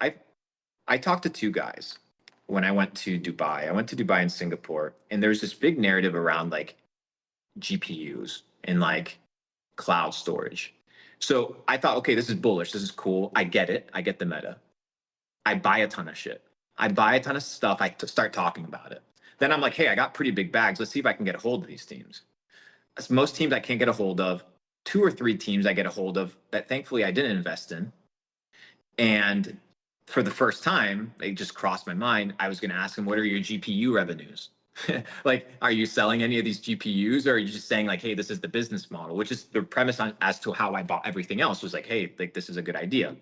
I talked to two guys when I went to Dubai. I went to Dubai and Singapore, and there's this big narrative around like GPUs and like cloud storage. So I thought, okay, this is bullish. This is cool. I get it. I get the meta. I buy a ton of shit. I buy a ton of stuff. Start talking about it. Then I'm like, hey, I got pretty big bags. Let's see if I can get a hold of these teams. As most teams I can't get a hold of. 2 or 3 teams I get a hold of that thankfully I didn't invest in. And for the first time, it just crossed my mind. I was going to ask them, what are your GPU revenues? Like, are you selling any of these GPUs, or are you just saying like, hey, this is the business model, which is the premise on as to how I bought everything else was like, hey, like this is a good idea.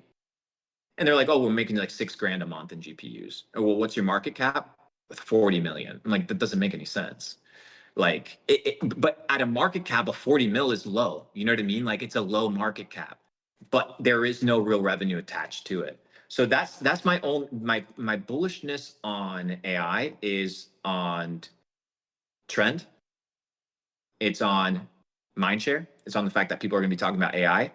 And they're like, oh, we're making like $6,000 a month in GPUs. Or, well, what's your market cap? With 40 million. I'm like, that doesn't make any sense. Like, but at a market cap of 40 mil is low. You know what I mean? Like, it's a low market cap, but there is no real revenue attached to it. So that's my own my bullishness on AI is on trend. It's on mindshare. It's on the fact that people are going to be talking about AI,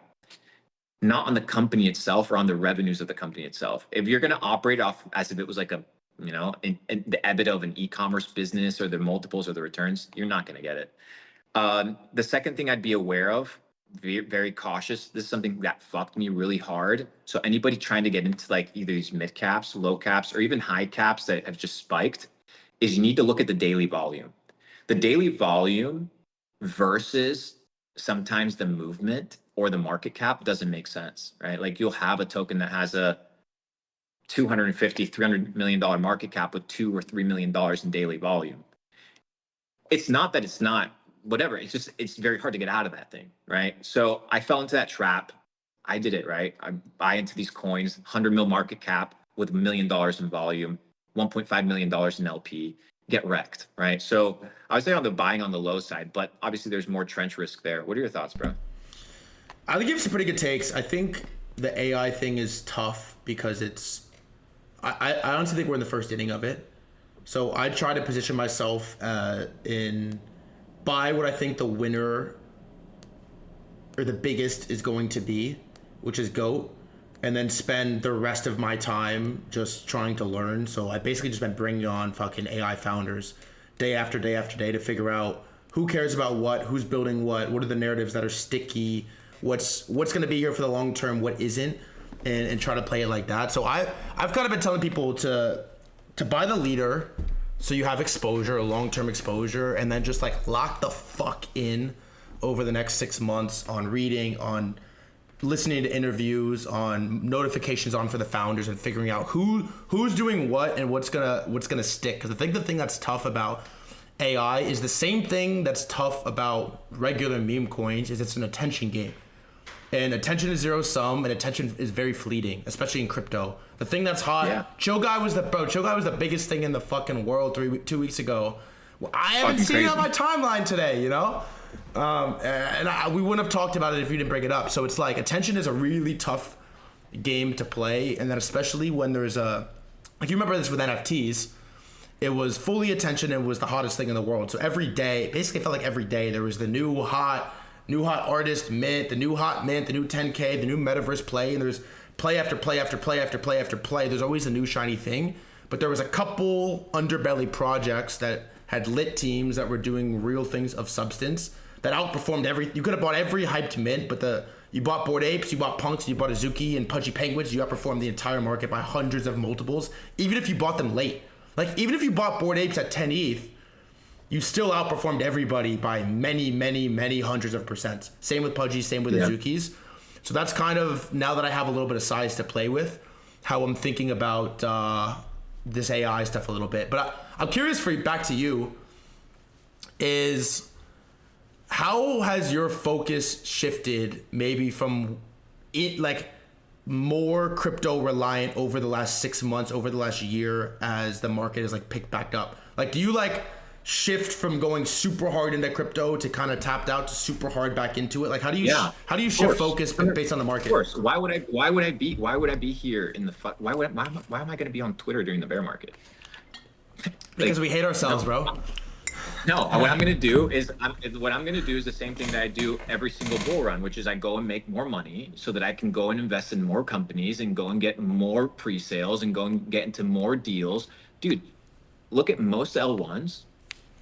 not on the company itself or on the revenues of the company itself. If you're going to operate off as if it was like a, in the EBITDA of an e-commerce business or the multiples or the returns, you're not going to get it. The second thing I'd be aware of, very, very cautious. This is something that fucked me really hard. So anybody trying to get into like either these mid caps, low caps, or even high caps that have just spiked, is you need to look at the daily volume. The daily volume versus sometimes the movement or the market cap doesn't make sense, right? Like you'll have a token that has a 250, $300 million market cap with $2 or $3 million in daily volume. It's not that it's not whatever. It's just, it's very hard to get out of that thing, right? So I fell into that trap. I did it, right? I buy into these coins, 100 mil market cap with $1 million in volume, $1.5 million in LP, get wrecked, right? So I would say on the buying on the low side, but obviously there's more trench risk there. What are your thoughts, bro? I think you have some pretty good takes. I think the AI thing is tough because it's, I honestly think we're in the first inning of it. So I try to position myself in buy what I think the winner or the biggest is going to be, which is GOAT, and then spend the rest of my time just trying to learn. So I basically just been bringing on fucking AI founders day after day after day to figure out who cares about what, who's building what are the narratives that are sticky, what's going to be here for the long term, what isn't, and try to play it like that. So I've kind of been telling people to buy the leader so you have exposure, long-term exposure, and then just like lock the fuck in over the next 6 months on reading, on listening to interviews, on notifications on for the founders, and figuring out who's doing what and what's gonna stick. Because I think the thing that's tough about AI is the same thing that's tough about regular meme coins is it's an attention game. And attention is zero sum, and attention is very fleeting, especially in crypto. The thing that's hot, Yeah. Chill Guy was the biggest thing in the fucking world 2 weeks ago. Well, I haven't Fucking seen it on my crazy. timeline today, you know? We wouldn't have talked about it if you didn't bring it up. So it's like attention is a really tough game to play, and then especially when there's like you remember this with NFTs, it was fully attention and was the hottest thing in the world. So every day, basically it felt like every day there was the new hot artist mint, the new hot mint, the new 10K, the new metaverse play, and there's play after play after play after play after play. There's always a new shiny thing, but there was a couple underbelly projects that had lit teams that were doing real things of substance that outperformed you could have bought every hyped mint, but you bought Bored Apes, you bought Punks, you bought Azuki and Pudgy Penguins, you outperformed the entire market by hundreds of multiples, even if you bought them late. Like, even if you bought Bored Apes at 10 ETH, you still outperformed everybody by many, many, many hundreds of percent. Same with Pudgy, same with Azukis. So that's kind of, now that I have a little bit of size to play with, how I'm thinking about this AI stuff a little bit. But I'm curious back to you, is how has your focus shifted maybe from it, like more crypto reliant over the last 6 months, over the last year, as the market is like picked back up? Like, do you like shift from going super hard into crypto to kind of tapped out to super hard back into it? Like, how do you shift focus based on the market? Of course. Why would I be here in the why am I going to be on Twitter during the bear market? Because we hate ourselves, bro. No, what I'm gonna do is the same thing that I do every single bull run, which is I go and make more money so that I can go and invest in more companies and go and get more pre-sales and go and get into more deals. Dude, look at most L1s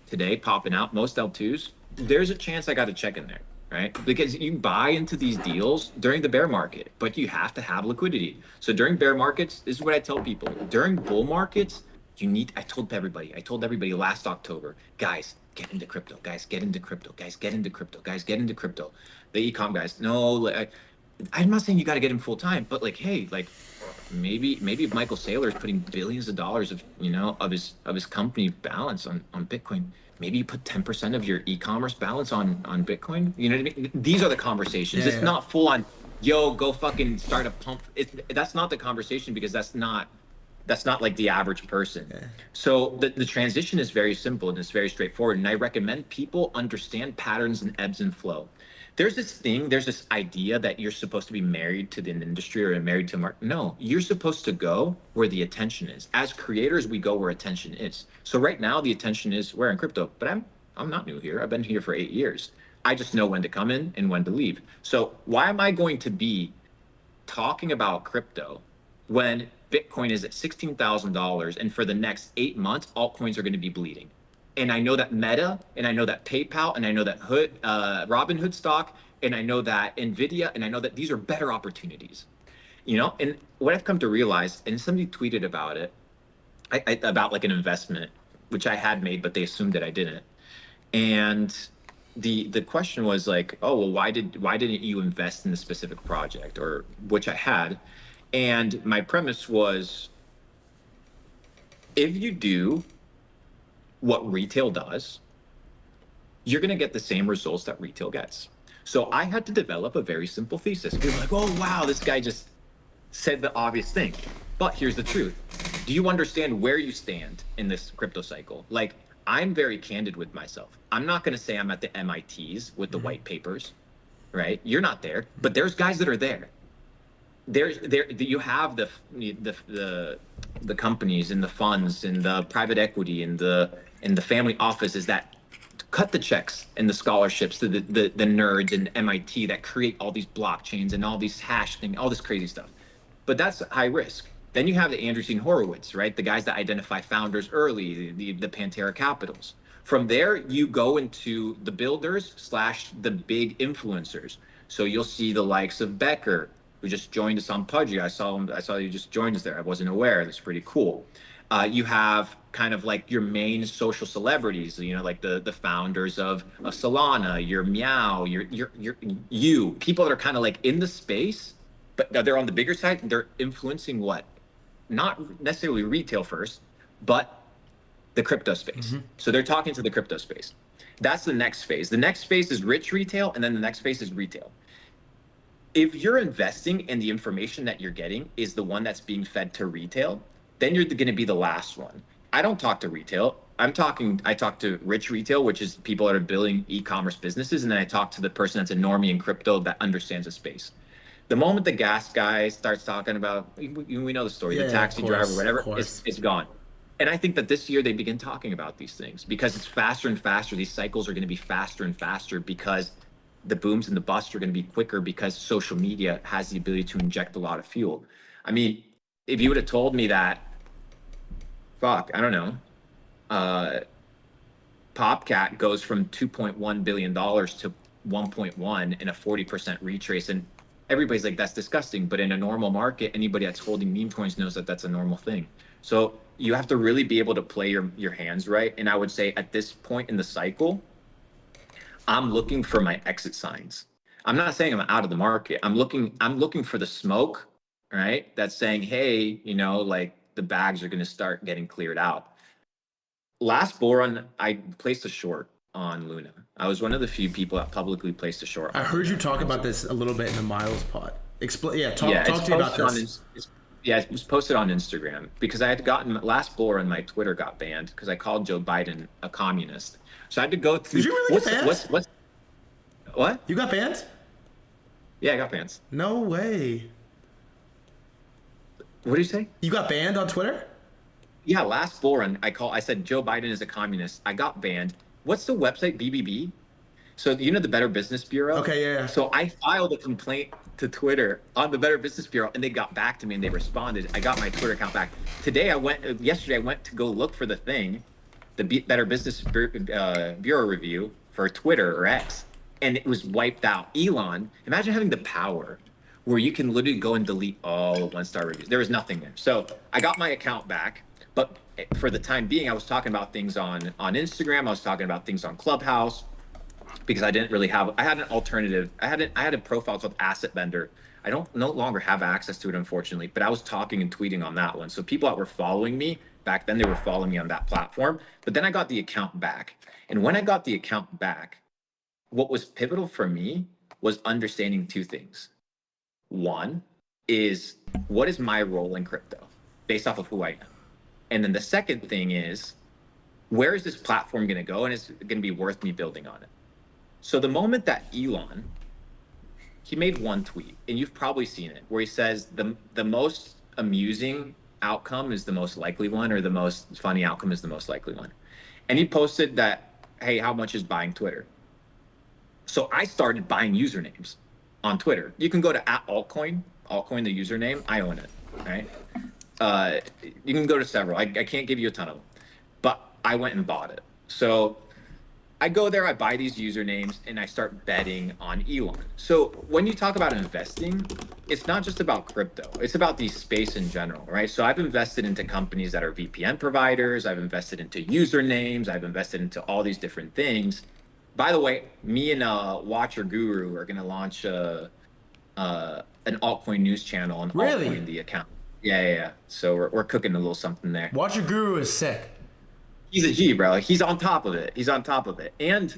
today popping out, most L2s. There's a chance I got a check in there, right? Because you buy into these deals during the bear market, but you have to have liquidity. So during bear markets, this is what I tell people. During bull markets, I told everybody last October, guys, get into crypto, guys, get into crypto, guys, get into crypto, guys, get into crypto. The ecom guys, no, like, I'm not saying you got to get him full time, but like, hey, like maybe if Michael Saylor is putting billions of dollars of his company balance on Bitcoin, maybe you put 10% of your e-commerce balance on Bitcoin. You know what I mean? These are the conversations. It's not full on, yo, go fucking start a pump. That's not the conversation, because that's not like the average person. Yeah. So the transition is very simple and it's very straightforward. And I recommend people understand patterns and ebbs and flow. There's this idea that you're supposed to be married to the industry or married to market. No, you're supposed to go where the attention is. As creators, we go where attention is. So right now the attention is where in crypto, but I'm not new here. I've been here for 8 years. I just know when to come in and when to leave. So why am I going to be talking about crypto when Bitcoin is at $16,000 and for the next 8 months, altcoins are going to be bleeding? And I know that Meta, and I know that PayPal, and I know that Robinhood stock, and I know that Nvidia, and I know that these are better opportunities. And what I've come to realize, and somebody tweeted about it, about like an investment, which I had made, but they assumed that I didn't. And the question was like, oh, well, why didn't you invest in the specific project, or which I had? And my premise was, if you do what retail does, you're going to get the same results that retail gets. So I had to develop a very simple thesis. People were like, oh, wow, this guy just said the obvious thing. But here's the truth. Do you understand where you stand in this crypto cycle? Like, I'm very candid with myself. I'm not going to say I'm at the MITs with the white papers, right? You're not there, but there's guys that are there. You have the companies and the funds and the private equity and the family offices that cut the checks and the scholarships to the nerds in MIT that create all these blockchains and all these hash thing, all this crazy stuff. But that's high risk. Then you have the Andreessen Horowitz, right? The guys that identify founders early, the Pantera Capitals. From there, you go into the builders / the big influencers. So you'll see the likes of Becker, who just joined us on Pudgy. I saw you just joined us there. I wasn't aware. That's pretty cool. You have kind of like your main social celebrities, like the founders of Solana, your Meow, your people that are kind of like in the space, but they're on the bigger side. They're influencing what? Not necessarily retail first, but the crypto space. Mm-hmm. So they're talking to the crypto space. That's the next phase. The next phase is rich retail, and then the next phase is retail. If you're investing and the information that you're getting is the one that's being fed to retail, then you're going to be the last one. I don't talk to retail. I talk to rich retail, which is people that are building e-commerce businesses. And then I talk to the person that's a normie in crypto that understands the space. The moment the gas guy starts talking about, we know the story, the taxi driver, whatever, it's gone. And I think that this year they begin talking about these things because it's faster and faster. These cycles are going to be faster and faster because the booms and the busts are going to be quicker because social media has the ability to inject a lot of fuel. I mean, if you would have told me that, I don't know, Popcat goes from $2.1 billion to 1.1 in a 40% retrace, and everybody's like, that's disgusting. But in a normal market, anybody that's holding meme coins knows that that's a normal thing. So you have to really be able to play your hands right. And I would say at this point in the cycle, I'm looking for my exit signs. I'm not saying I'm out of the market. I'm looking for the smoke, right? That's saying, hey, like the bags are going to start getting cleared out. Last bull run, I placed a short on Luna. I was one of the few people that publicly placed a short. I heard you talk about this a little bit in the Miles pod. Explain. Yeah, Yeah, talk it's to me about posted on this. yeah, it was posted on Instagram because I had gotten last Bull and my Twitter got banned because I called Joe Biden a communist. So I had to go Did through you really get banned? what? You got banned? Yeah, I got banned. No way. What did you say? You got banned on Twitter? Yeah, last Bull run, I said Joe Biden is a communist. I got banned. What's the website? BBB? So you know the Better Business Bureau? Okay, yeah. So I filed a complaint to Twitter on the Better Business Bureau, and they got back to me and they responded. I got my Twitter account back. Yesterday I went to go look for the thing, the Better Business Bureau review for Twitter or X, and it was wiped out. Elon, imagine having the power where you can literally go and delete all one-star reviews. There was nothing there. So I got my account back, but for the time being, I was talking about things on Instagram. I was talking about things on Clubhouse because I didn't really have. I had an alternative. I had a profile called Asset Bender. I don't no longer have access to it, unfortunately, but I was talking and tweeting on that one. So people that were following me back then, they were following me on that platform. But then I got the account back, and when I got the account back, what was pivotal for me was understanding two things. One is, what is my role in crypto based off of who I am? And then the second thing is, where is this platform going to go, and is it going to be worth me building on it? So the moment that Elon, he made one tweet, and you've probably seen it, where he says the most amusing outcome is the most likely one, or the most funny outcome is the most likely one. And he posted that, hey, how much is buying Twitter? So I started buying usernames on Twitter. You can go to @altcoin, the username. I own it, right? You can go to several. I can't give you a ton of them, but I went and bought it. So I go there, I buy these usernames, and I start betting on Elon. So when you talk about investing, it's not just about crypto. It's about the space in general, right? So I've invested into companies that are VPN providers. I've invested into usernames. I've invested into all these different things. By the way, me and Watcher Guru are going to launch an altcoin news channel on Really? Altcoin, the account. Yeah. So we're cooking a little something there. Watcher Guru is sick. He's a G, bro. Like, he's on top of it. And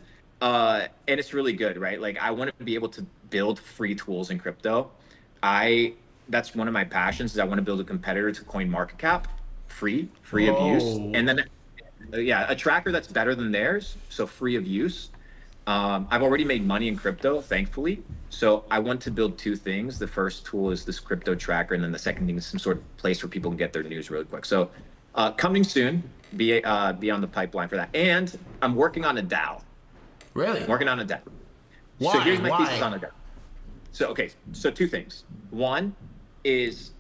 it's really good, right? Like, I want to be able to build free tools in crypto. That's one of my passions, is I want to build a competitor to CoinMarketCap, free of use. And then a tracker that's better than theirs, so free of use. I've already made money in crypto, thankfully. So I want to build two things. The first tool is this crypto tracker, and then the second thing is some sort of place where people can get their news really quick. So coming soon, be on the pipeline for that. And I'm working on a DAO. Really? I'm working on a DAO. Why? So here's my Why? thesis on a DAO. So two things. One is,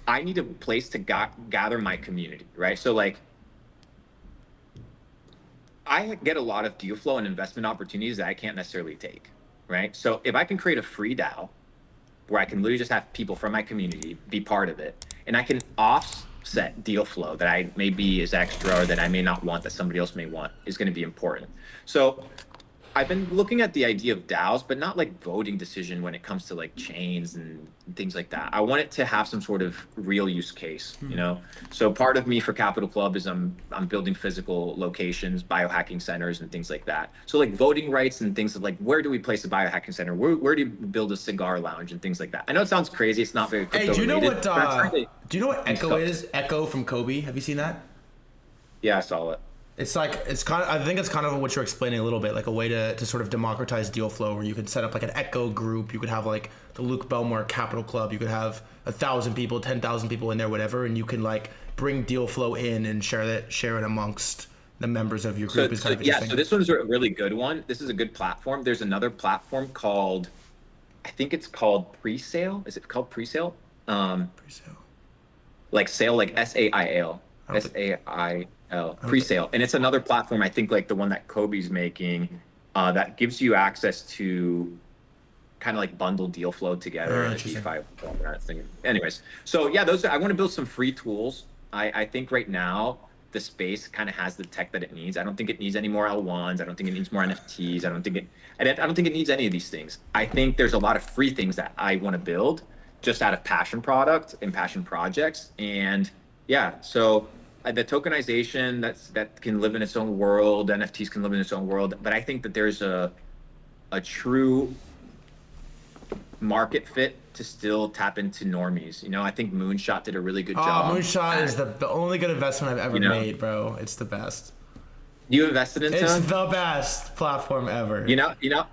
I need a place to gather my community, right? So like, I get a lot of deal flow and investment opportunities that I can't necessarily take, right? So if I can create a free DAO where I can literally just have people from my community be part of it, and I can offset deal flow that I may be is extra or that I may not want, that somebody else may want, is going to be important. So I've been looking at the idea of DAOs, but not like voting decision when it comes to like chains and things like that. I want it to have some sort of real use case, you know? So part of me for Capital Club is I'm building physical locations, biohacking centers and things like that. So like voting rights and things like, where do we place a biohacking center? Where do you build a cigar lounge and things like that? I know it sounds crazy. It's not very crypto Hey, do you know related, what Echo is? Echo from Kobe. Have you seen that? Yeah, I saw it. It's kind of, I think it's kind of what you're explaining a little bit, like a way to sort of democratize deal flow, where you could set up like an Echo group. You could have like the Luke Belmar Capital Club. You could have 1,000 people, 10,000 people in there, whatever, and you can like bring deal flow in and share it amongst the members of your group. Is kind of interesting. So this one's a really good one. This is a good platform. There's another platform called, I think it's called Presale. Is it called Presale? Presale. Like sale, like SAIL. SAIL. Presale. And it's another platform, I think, like the one that Kobe's making, that gives you access to kind of like bundle deal flow together in a DeFi thing. Anyways, so yeah, I want to build some free tools. I think right now the space kind of has the tech that it needs. I don't think it needs any more L1s. I don't think it needs more NFTs. I don't think it needs any of these things. I think there's a lot of free things that I want to build just out of passion product and passion projects. And yeah, so the tokenization that can live in its own world, NFTs can live in its own world, but I think that there's a true market fit to still tap into normies. You know, I think Moonshot did a really good Oh, job. Moonshot is the only good investment I've ever You know. made, bro. It's the best. You invested into It's him? the best platform ever.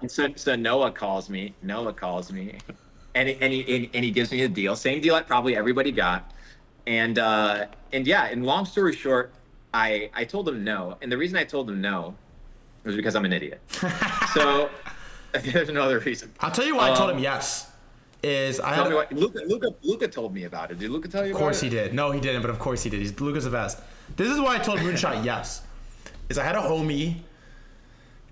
So Noah calls me, and he gives me a deal, same deal that probably everybody got, and yeah, and long story short, I told him no, and the reason I told him no was because I'm an idiot. So there's no other reason. I'll tell you why I told him yes. Tell me what Luca told me about it. Did Luca tell you? Of course he did. No, he didn't, but of course he did. Luca's the best. This is why I told Moonshot yes. Is I had a homie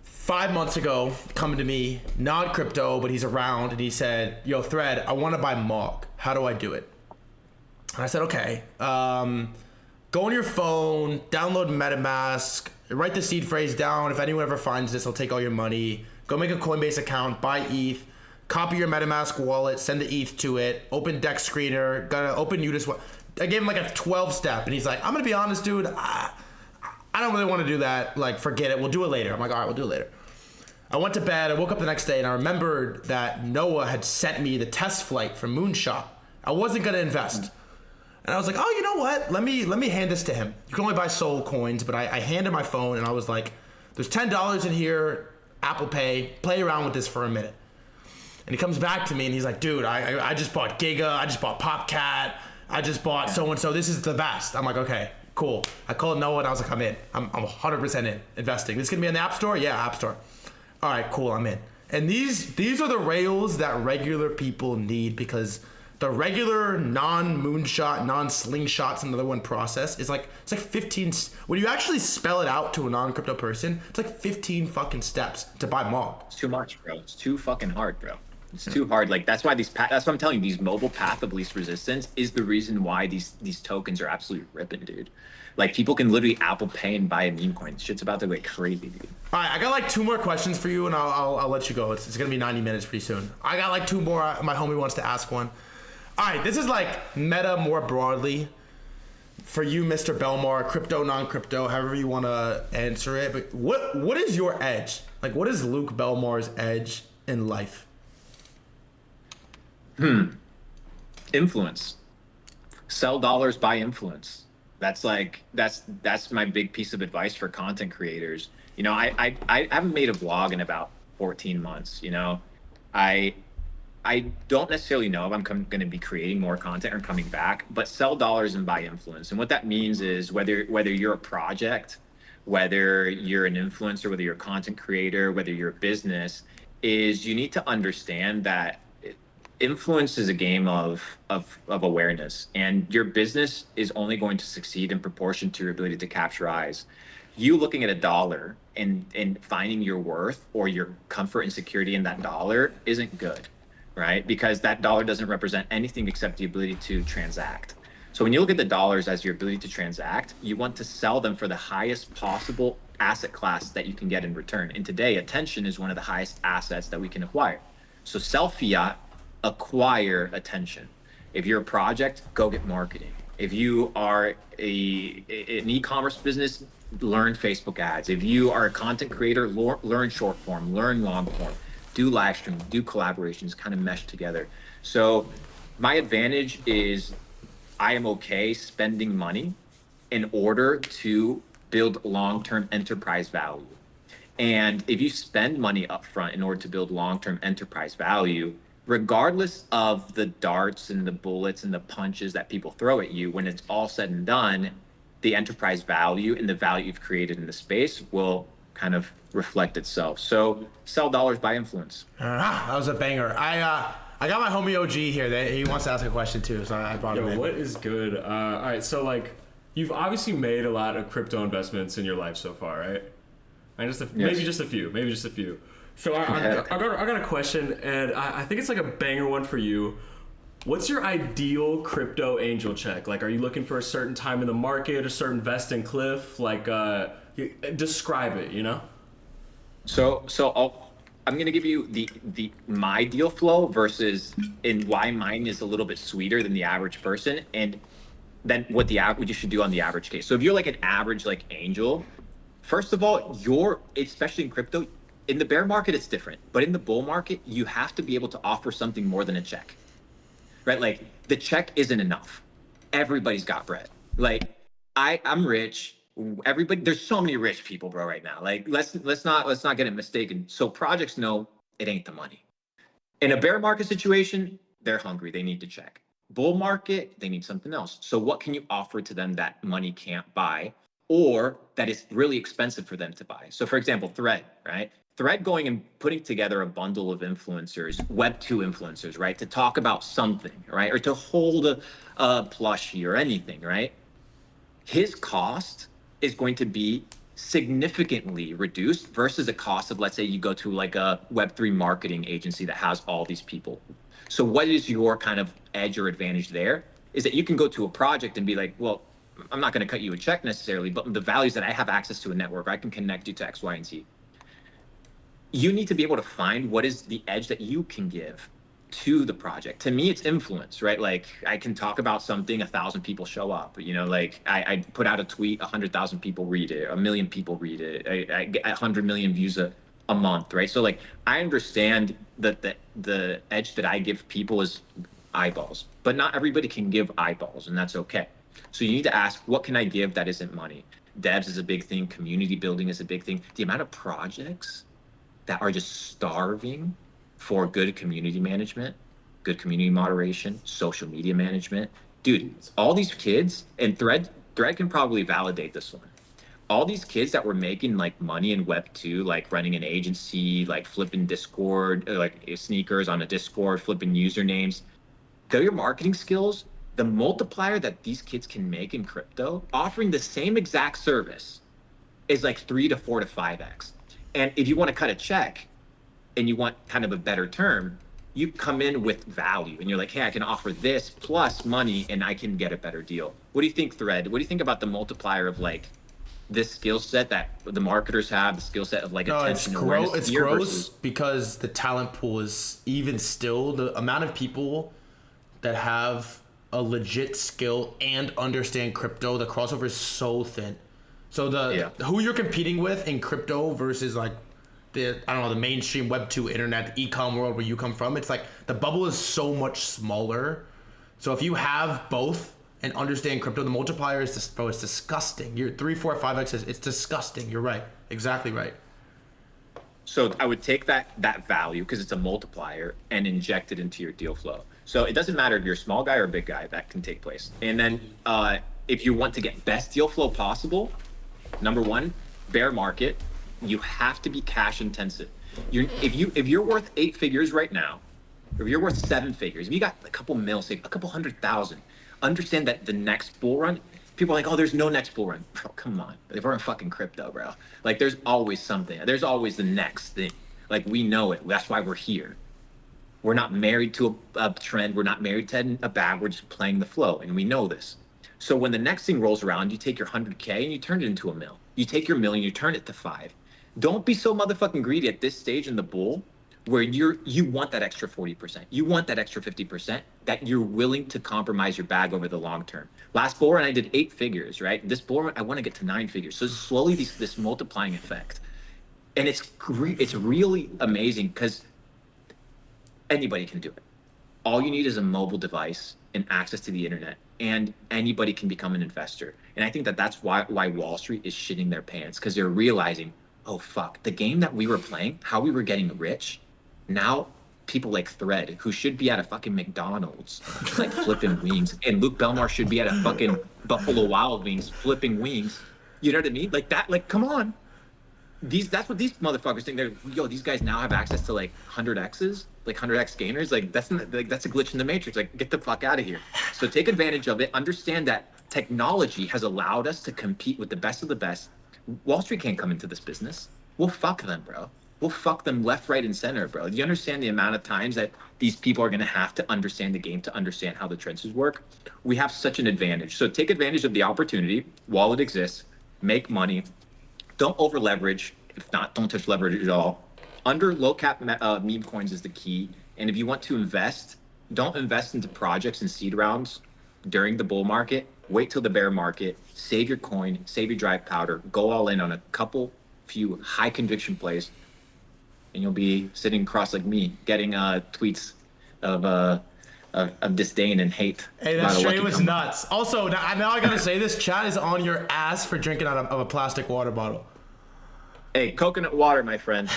5 months ago coming to me, not crypto, but he's around, and he said, "Yo, Thread, I want to buy Mog. How do I do it?" And I said, "Okay, go on your phone, download MetaMask, write the seed phrase down. If anyone ever finds this, I'll take all your money. Go make a Coinbase account, buy ETH, copy your MetaMask wallet, send the ETH to it, open Dex Screener, gotta open Udis." I gave him like a 12-step, and he's like, "I'm gonna be honest, dude. I don't really want to do that. Like, forget it. We'll do it later." I'm like, "All right, we'll do it later." I went to bed. I woke up the next day, and I remembered that Noah had sent me the test flight from Moonshot. I wasn't gonna invest, and I was like, "Oh, you know what? Let me hand this to him. You can only buy Soul coins." But I handed my phone, and I was like, "There's $10 in here. Apple Pay. Play around with this for a minute." And he comes back to me, and he's like, "Dude, I just bought Giga. I just bought PopCat. I just bought so and so. This is the best." I'm like, "Okay. Cool." I called Noah and I was like, "I'm in. I'm 100% in investing. This gonna be in the App Store?" "Yeah, App Store." "All right, cool. I'm in." And these are the rails that regular people need, because the regular non-Moonshot, non-Slingshot's another one process is like, it's like 15. When you actually spell it out to a non-crypto person, it's like 15 fucking steps to buy Mog. It's too much, bro. It's too fucking hard, bro. It's too hard. Like, that's why that's what I'm telling you. These mobile path of least resistance is the reason why these tokens are absolutely ripping, dude. Like, people can literally Apple Pay and buy a meme coin. Shit's about to go crazy, dude. All right, I got like 2 more questions for you, and I'll let you go. It's gonna be 90 minutes pretty soon. I got like 2 more. My homie wants to ask one. All right, this is like meta more broadly for you, Mr. Belmar, crypto, non-crypto, however you want to answer it. But what is your edge? Like, what is Luke Belmar's edge in life? Influence. Sell dollars, buy influence. That's my big piece of advice for content creators. You know, I haven't made a vlog in about 14 months. You know, I don't necessarily know if I'm going to be creating more content or coming back, but sell dollars and buy influence. And what that means is whether you're a project, whether you're an influencer, whether you're a content creator, whether you're a business, is you need to understand that influence is a game of awareness, and your business is only going to succeed in proportion to your ability to capture eyes. You looking at a dollar and finding your worth or your comfort and security in that dollar isn't good, right? Because that dollar doesn't represent anything except the ability to transact. So when you look at the dollars as your ability to transact, you want to sell them for the highest possible asset class that you can get in return. And today, attention is one of the highest assets that we can acquire. So sell fiat, acquire attention. If you're a project, go get marketing. If you are an e-commerce business, learn Facebook ads. If you are a content creator, learn short form, learn long form, do live stream, do collaborations, kind of mesh together. So my advantage is I am okay spending money in order to build long-term enterprise value. And if you spend money upfront in order to build long-term enterprise value, regardless of the darts and the bullets and the punches that people throw at you, when it's all said and done, the enterprise value and the value you've created in the space will kind of reflect itself. So sell dollars, buy influence. That was a banger. I got my homie OG here. He wants to ask a question too, so I brought him in. What is good? All right, so like, you've obviously made a lot of crypto investments in your life so far, right? And maybe just a few. So I got a question, and I think it's like a banger one for you. What's your ideal crypto angel check? Like, are you looking for a certain time in the market, a certain vesting cliff? Like, describe it, you know? So I'm gonna give you my deal flow versus and why mine is a little bit sweeter than the average person, and then what you should do on the average case. So if you're like an average like angel, first of all, especially in crypto, in the bear market, it's different. But in the bull market, you have to be able to offer something more than a check, right? Like the check isn't enough. Everybody's got bread. Like I'm rich. Everybody, there's so many rich people, bro, right now. Like let's not get it mistaken. So projects know it ain't the money. In a bear market situation, they're hungry. They need to check. Bull market, they need something else. So what can you offer to them that money can't buy or that is really expensive for them to buy? So for example, Thread, right? Thread going and putting together a bundle of influencers, Web2 influencers, right? To talk about something, right? Or to hold a plushie or anything, right? His cost is going to be significantly reduced versus the cost of, let's say you go to like a Web3 marketing agency that has all these people. So what is your kind of edge or advantage there is that you can go to a project and be like, well, I'm not going to cut you a check necessarily, but the values that I have access to a network, I can connect you to X, Y, and Z. You need to be able to find what is the edge that you can give to the project. To me, it's influence, right? Like I can talk about something, 1,000 people show up. You know, like I put out a tweet, 100,000 people read it, 1 million people read it, I get 100 million views a month, right? So like I understand that the edge that I give people is eyeballs, but not everybody can give eyeballs, and that's okay. So you need to ask, what can I give that isn't money? Devs is a big thing. Community building is a big thing. The amount of projects that are just starving for good community management, good community moderation, social media management. Dude, all these kids, and Thread can probably validate this one. All these kids that were making like money in Web 2, like running an agency, like flipping Discord, like sneakers on a Discord, flipping usernames, their marketing skills, the multiplier that these kids can make in crypto, offering the same exact service is like 3 to 4 to 5x. And if you want to cut a check and you want kind of a better term, you come in with value and you're like, hey, I can offer this plus money and I can get a better deal. What do you think, Thread? What do you think about the multiplier of like this skill set that the marketers have, the skill set of like attention and awareness? It's gross because the talent pool is even still the amount of people that have a legit skill and understand crypto. The crossover is so thin. So who you're competing with in crypto versus like the mainstream Web 2 internet, the e-com world where you come from, it's like the bubble is so much smaller. So if you have both and understand crypto, the multiplier is just, bro, it's disgusting. You're 3, 4, 5x. It's disgusting. You're right. Exactly right. So I would take that value because it's a multiplier and inject it into your deal flow. So it doesn't matter if you're a small guy or a big guy, that can take place. And then if you want to get best deal flow possible, number one, bear market, you have to be cash intensive. If you're worth 8 figures right now, if you're worth 7 figures, if you got a couple mil, say a couple 100,000, understand that the next bull run, people are like, oh, there's no next bull run. Bro, come on. If we're in fucking crypto, bro. Like there's always something. There's always the next thing. Like we know it. That's why we're here. We're not married to a trend. We're not married to a bag. We're just playing the flow, and we know this. So when the next thing rolls around, you take your 100K and you turn it into a mil. You take your million, you turn it to 5. Don't be so motherfucking greedy at this stage in the bull where you want that extra 40%. You want that extra 50% that you're willing to compromise your bag over the long term. Last bull run, I did 8 figures, right? This bull run, I want to get to 9 figures. So slowly this multiplying effect. And it's really amazing because anybody can do it. All you need is a mobile device and access to the internet, and anybody can become an investor. And I think that's why Wall Street is shitting their pants, because they're realizing, oh fuck, the game that we were playing, how we were getting rich, now people like Thread, who should be at a fucking McDonald's, like flipping wings, and Luke Belmar should be at a fucking Buffalo Wild Wings flipping wings. You know what I mean? Like that, like come on. That's what these motherfuckers think. They're, yo, these guys now have access to like 100x's, like 100x gainers. Like that's a glitch in the matrix. Like get the fuck out of here. So take advantage of it. Understand that technology has allowed us to compete with the best of the best. Wall Street can't come into this business. We'll fuck them, bro. We'll fuck them left, right, and center, bro. Do you understand the amount of times that these people are going to have to understand the game to understand how the trends work? We have such an advantage. So take advantage of the opportunity while it exists. Make money. Don't over leverage. If not, don't touch leverage at all. Under low cap meme coins is the key. And if you want to invest, don't invest into projects and seed rounds during the bull market. Wait till the bear market. Save your coin, save your dry powder. Go all in on a few high conviction plays. and you'll be sitting across like me, getting tweets of disdain and hate. Hey, that about a straight lucky was come. nuts. Also, now I gotta say this: chat is on your ass for drinking out of a plastic water bottle. Hey, coconut water, my friend.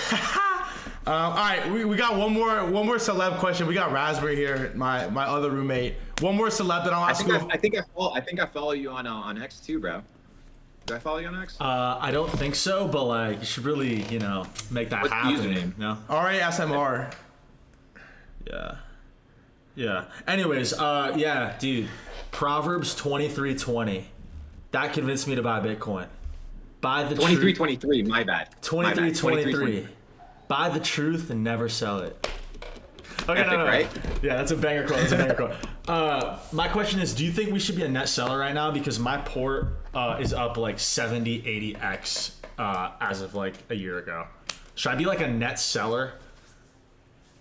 All right, we got one more celeb question. We got Raspberry here, my other roommate. One more celeb that I'll ask you. I think I follow you on X too, bro. Do I follow you on X? I don't think so, but like you should really, make that What's the happen. username? No. RASMR. Yeah. Yeah. Anyways, yeah, dude. Proverbs 23:20. That convinced me to buy Bitcoin. Buy the 2323, my bad. 23:23. Buy the truth and never sell it. Okay, Epic, no. right? Yeah, that's a banger quote. That's a banger quote. My question is, do you think we should be a net seller right now? Because my port is up like 70, 80x as of like a year ago. Should I be like a net seller?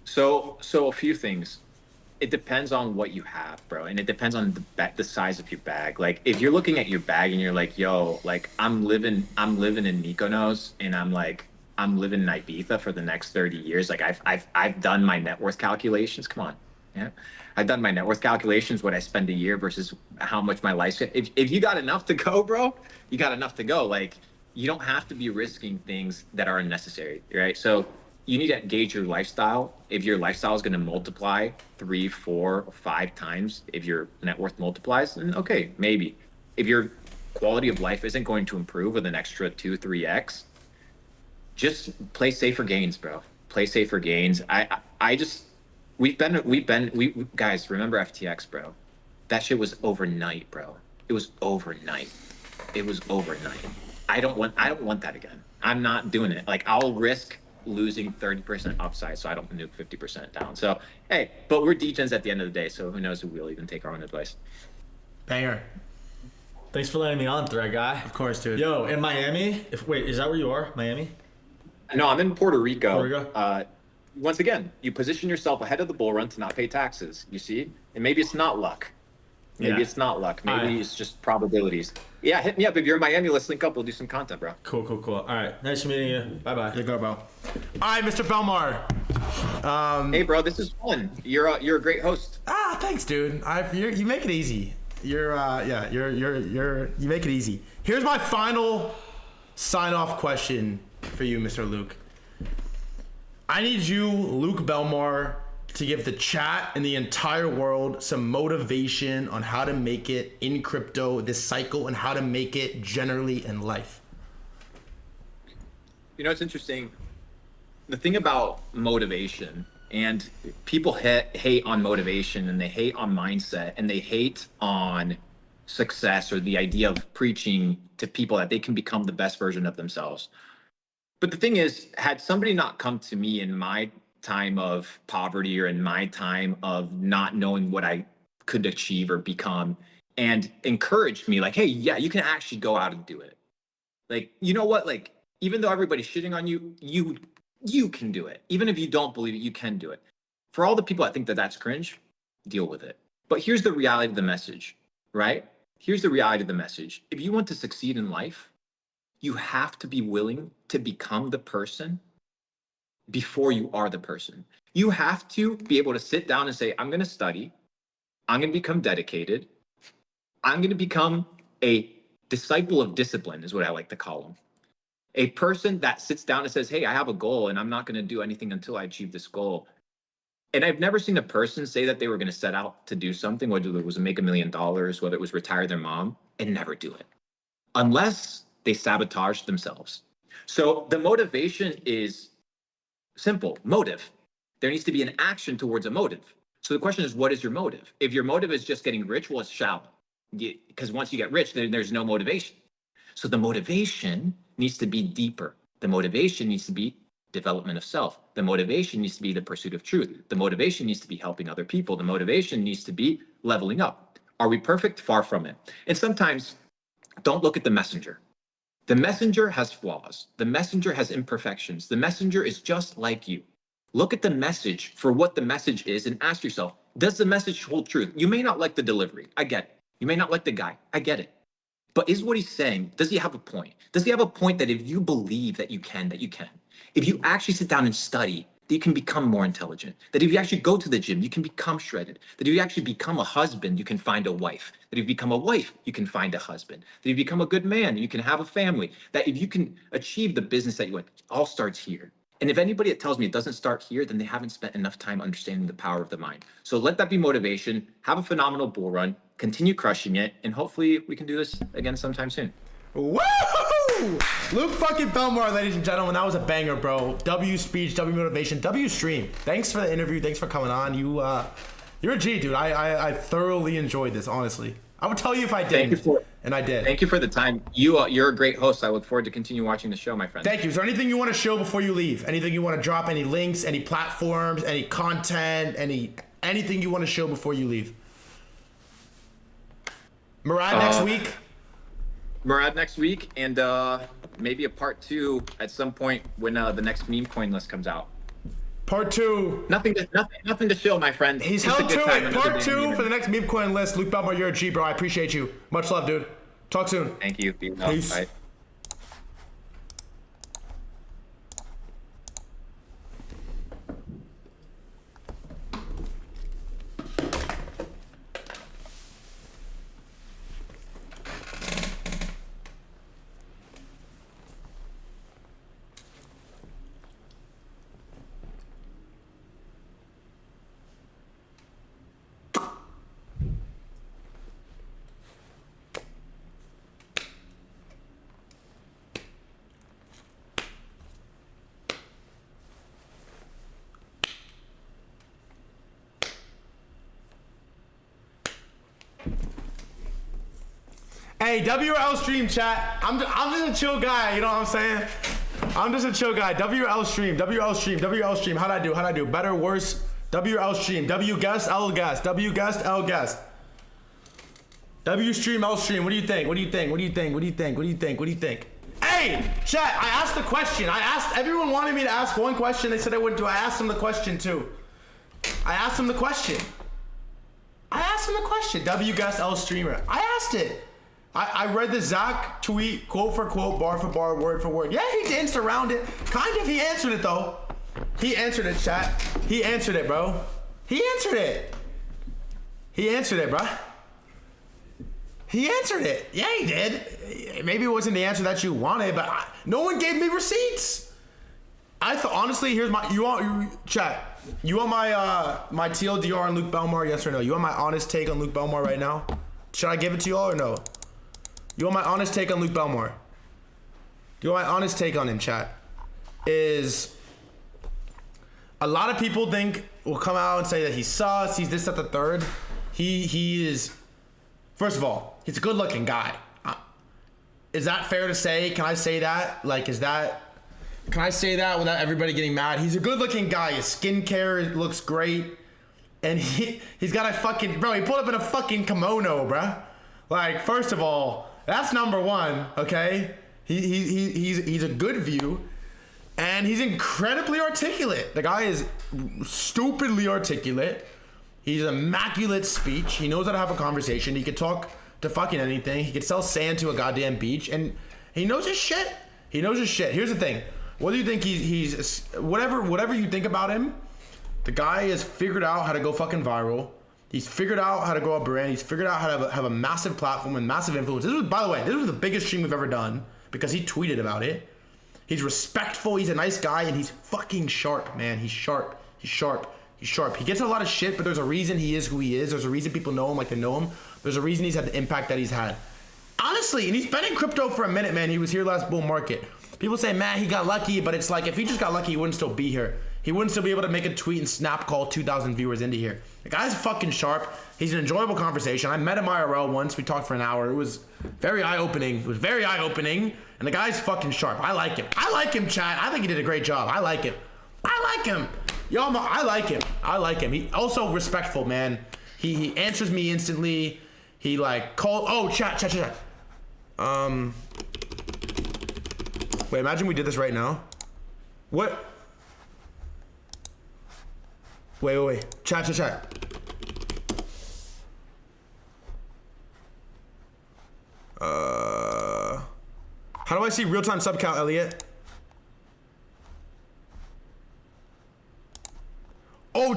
So a few things. It depends on what you have, bro, and it depends on the size of your bag. Like if you're looking at your bag and you're like, yo, like I'm living in Mykonos and I'm living in Ibiza for the next 30 years. Like I've done my net worth calculations. Come on. Yeah. I've done my net worth calculations, what I spend a year versus how much my life. If you got enough to go, bro, you got enough to go. Like you don't have to be risking things that are unnecessary, right? So you need to gauge your lifestyle. If your lifestyle is going to multiply 3, 4, 5 times, if your net worth multiplies, then okay, maybe. If your quality of life isn't going to improve with an extra 2, 3x, just play safer gains, bro. Play safer gains. I just we guys remember FTX, bro. That shit was overnight, bro. It was overnight. I don't want that again. I'm not doing it. Like I'll risk losing 30% upside so I don't nuke 50% down. So hey, but we're degens at the end of the day, so who knows who will even take our own advice. Banger. Thanks for letting me on, Thread Guy. Of course, dude. Yo, in Miami. Wait, is that where you are? Miami? No, I'm in Puerto Rico. Puerto Rico? Once again, you position yourself ahead of the bull run to not pay taxes. You see, and maybe it's not luck. Maybe it's not luck. Maybe it's just probabilities. Yeah, hit me up if you're in Miami. Let's link up. We'll do some content, bro. Cool. All right. Nice meeting you. Bye-bye. You go, bro. All right, Mr. Belmar. Hey, bro, this is fun. You're a great host. Thanks, dude. You make it easy. You make it easy. Here's my final sign-off question for you, Mr. Luke. I need you, Luke Belmar, to give the chat and the entire world some motivation on how to make it in crypto this cycle and how to make it generally in life. You know, it's interesting. The thing about motivation, and people hate on motivation and they hate on mindset and they hate on success or the idea of preaching to people that they can become the best version of themselves. But the thing is, had somebody not come to me in my time of poverty or in my time of not knowing what I could achieve or become and encouraged me like, hey, yeah, you can actually go out and do it. Like, you know what? Like, even though everybody's shitting on you, you can do it. Even if you don't believe it, you can do it. For all the people that think that that's cringe, deal with it. But here's the reality of the message, right? Here's the reality of the message. If you want to succeed in life, you have to be willing to become the person before you are the person. You have to be able to sit down and say, I'm going to study. I'm going to become dedicated. I'm going to become a disciple of discipline is what I like to call them. A person that sits down and says, hey, I have a goal and I'm not going to do anything until I achieve this goal. And I've never seen a person say that they were going to set out to do something, whether it was make $1 million, whether it was retire their mom, and never do it. Unless they sabotage themselves. So the motivation is simple, motive. There needs to be an action towards a motive. So the question is, what is your motive? If your motive is just getting rich, well, it's shallow. Because once you get rich, then there's no motivation. So the motivation needs to be deeper. The motivation needs to be development of self. The motivation needs to be the pursuit of truth. The motivation needs to be helping other people. The motivation needs to be leveling up. Are we perfect? Far from it. And sometimes don't look at the messenger. The messenger has flaws. The messenger has imperfections. The messenger is just like you. Look at the message for what the message is and ask yourself, does the message hold truth? You may not like the delivery. I get it. You may not like the guy. I get it. But is what he's saying, does he have a point? Does he have a point that if you believe that you can, that you can? If you actually sit down and study, that you can become more intelligent. That if you actually go to the gym, you can become shredded. That if you actually become a husband, you can find a wife. That if you become a wife, you can find a husband. That if you become a good man, you can have a family. That if you can achieve the business that you want, it all starts here. And if anybody that tells me it doesn't start here, then they haven't spent enough time understanding the power of the mind. So let that be motivation. Have a phenomenal bull run. Continue crushing it, and hopefully we can do this again sometime soon. Woo! Luke fucking Belmar, ladies and gentlemen, that was a banger, bro. W speech, W motivation, W stream. Thanks for the interview. Thanks for coming on. You're a G, dude. I thoroughly enjoyed this, honestly. I would tell you if I didn't, and I did. Thank you for the time. You're a great host. I look forward to continue watching the show, my friend. Thank you. Is there anything you want to show before you leave? Anything you want to drop? Any links? Any platforms? Any content? Anything you want to show before you leave? Murad next week. Murad next week, and maybe a part 2 at some point when the next meme coin list comes out. Part 2. Nothing to show, my friend. He's held to it. Part 2 for the next meme coin list. Luke Belmar, you're a G, bro. I appreciate you. Much love, dude. Talk soon. Thank you. Peace. Bye. Hey, WL stream chat. I'm just a chill guy, you know what I'm saying? I'm just a chill guy. WL stream. How'd I do? Better, worse? WL stream. W guest, L guest. W guest, L guest. W stream, L stream. What do you think? Hey, chat, I asked the question. Everyone wanted me to ask one question. They said I wouldn't do. I asked them the question too. I asked them the question. W guest, L streamer. I asked it. I read the Zach tweet, quote for quote, bar for bar, word for word. Yeah, he danced around it. Kind of, he answered it though. He answered it, chat. He answered it, bro. He answered it, bro. He answered it. Yeah, he did. Maybe it wasn't the answer that you wanted, but no one gave me receipts. I thought, honestly, here's my, chat. You want my TLDR on Luke Belmar, yes or no? You want my honest take on Luke Belmar right now? Should I give it to y'all or no? You want my honest take on Luke Belmar? You want my honest take on him, chat? Is a lot of people will come out and say that he's sus, he's this, that, the third. He is, first of all, he's a good looking guy. Is that fair to say? Can I say that? Can I say that without everybody getting mad? He's a good looking guy. His skincare looks great. And he's got a fucking, bro, he pulled up in a fucking kimono, bruh. Like, first of all, that's number one, okay? He's a good view, and he's incredibly articulate. The guy is stupidly articulate. He's immaculate speech. He knows how to have a conversation. He could talk to fucking anything. He could sell sand to a goddamn beach, and he knows his shit. Here's the thing. Whether you think he's whatever you think about him, the guy has figured out how to go fucking viral. He's figured out how to grow a brand. He's figured out how to have a massive platform and massive influence. By the way, this was the biggest stream we've ever done because he tweeted about it. He's respectful. He's a nice guy, and he's fucking sharp, man. He's sharp. He gets a lot of shit, but there's a reason he is who he is. There's a reason people know him like they know him. There's a reason he's had the impact that he's had. Honestly, and he's been in crypto for a minute, man. He was here last bull market. People say, man, he got lucky, but it's like if he just got lucky, he wouldn't still be here. He wouldn't still be able to make a tweet and snap call 2,000 viewers into here. The guy's fucking sharp. He's an enjoyable conversation. I met him IRL once. We talked for an hour. It was very eye-opening. And the guy's fucking sharp. I like him, chat. I think he did a great job. I like him. Y'all, I like him. He also respectful, man. He answers me instantly. He like called. Oh, chat. Wait, imagine we did this right now. What? Wait. Chat. How do I see real-time sub count, Elliot?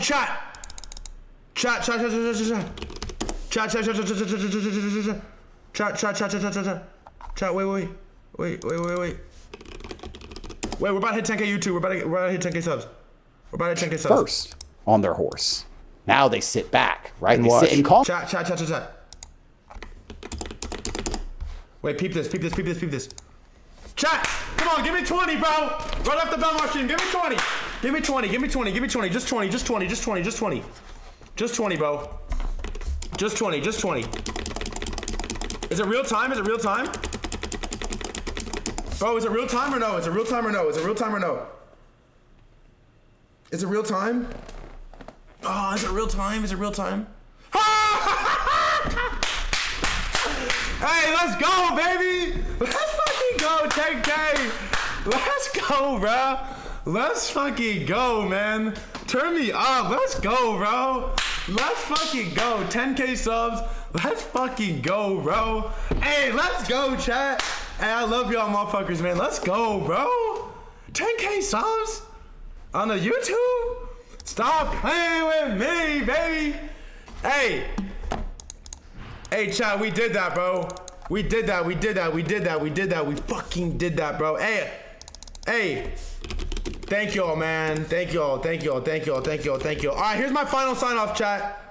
chat. Chat. Wait. Wait, we're about to hit 10K YouTube. We're about to hit 10K subs. We're about to hit 10K subs. First on their horse. Now they sit back, right? And they watch. sit and call. Chat. Wait, peep this. Chat, come on, give me 20, bro. Right off the Belmar stream, give me 20. Give me 20. Just 20, bro. Just 20. Is it real time? Bro, is it real time or no? Is it real time or no? Oh, is it real time? Is it real time? Hey, let's go, baby! Let's fucking go, 10K! Let's go, bro! Let's fucking go, man! Turn me up! Let's go, bro! Let's fucking go! 10K subs! Let's fucking go, bro! Hey, let's go, chat! Hey, I love y'all motherfuckers, man. Let's go, bro! 10K subs? On the YouTube? Stop playing with me, baby! Hey, chat, we did that, bro. We did that. We fucking did that, bro. Hey. Thank y'all, man. Thank y'all. All right, here's my final sign-off, chat.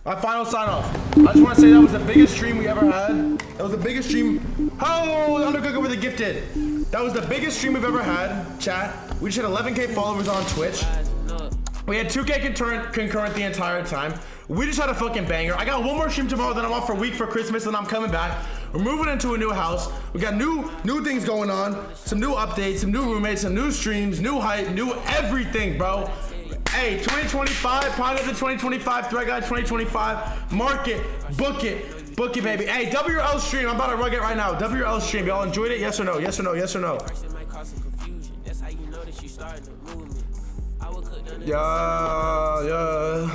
I just want to say that was the biggest stream we ever had. That was the biggest stream. Oh, the Undercooker with a gifted. That was the biggest stream we've ever had, chat. We just hit 11K followers on Twitch. We had 2K concurrent the entire time. We just had a fucking banger. I got one more stream tomorrow, then I'm off for a week for Christmas, and I'm coming back. We're moving into a new house. We got new things going on, some new updates, some new roommates, some new streams, new hype, new everything, bro. Hey, 2025, Pride of the 2025, Threat Guy 2025. Mark it, book it, baby. Hey, WL stream. I'm about to rug it right now. WL stream. Y'all enjoyed it? Yes or no? Yeah.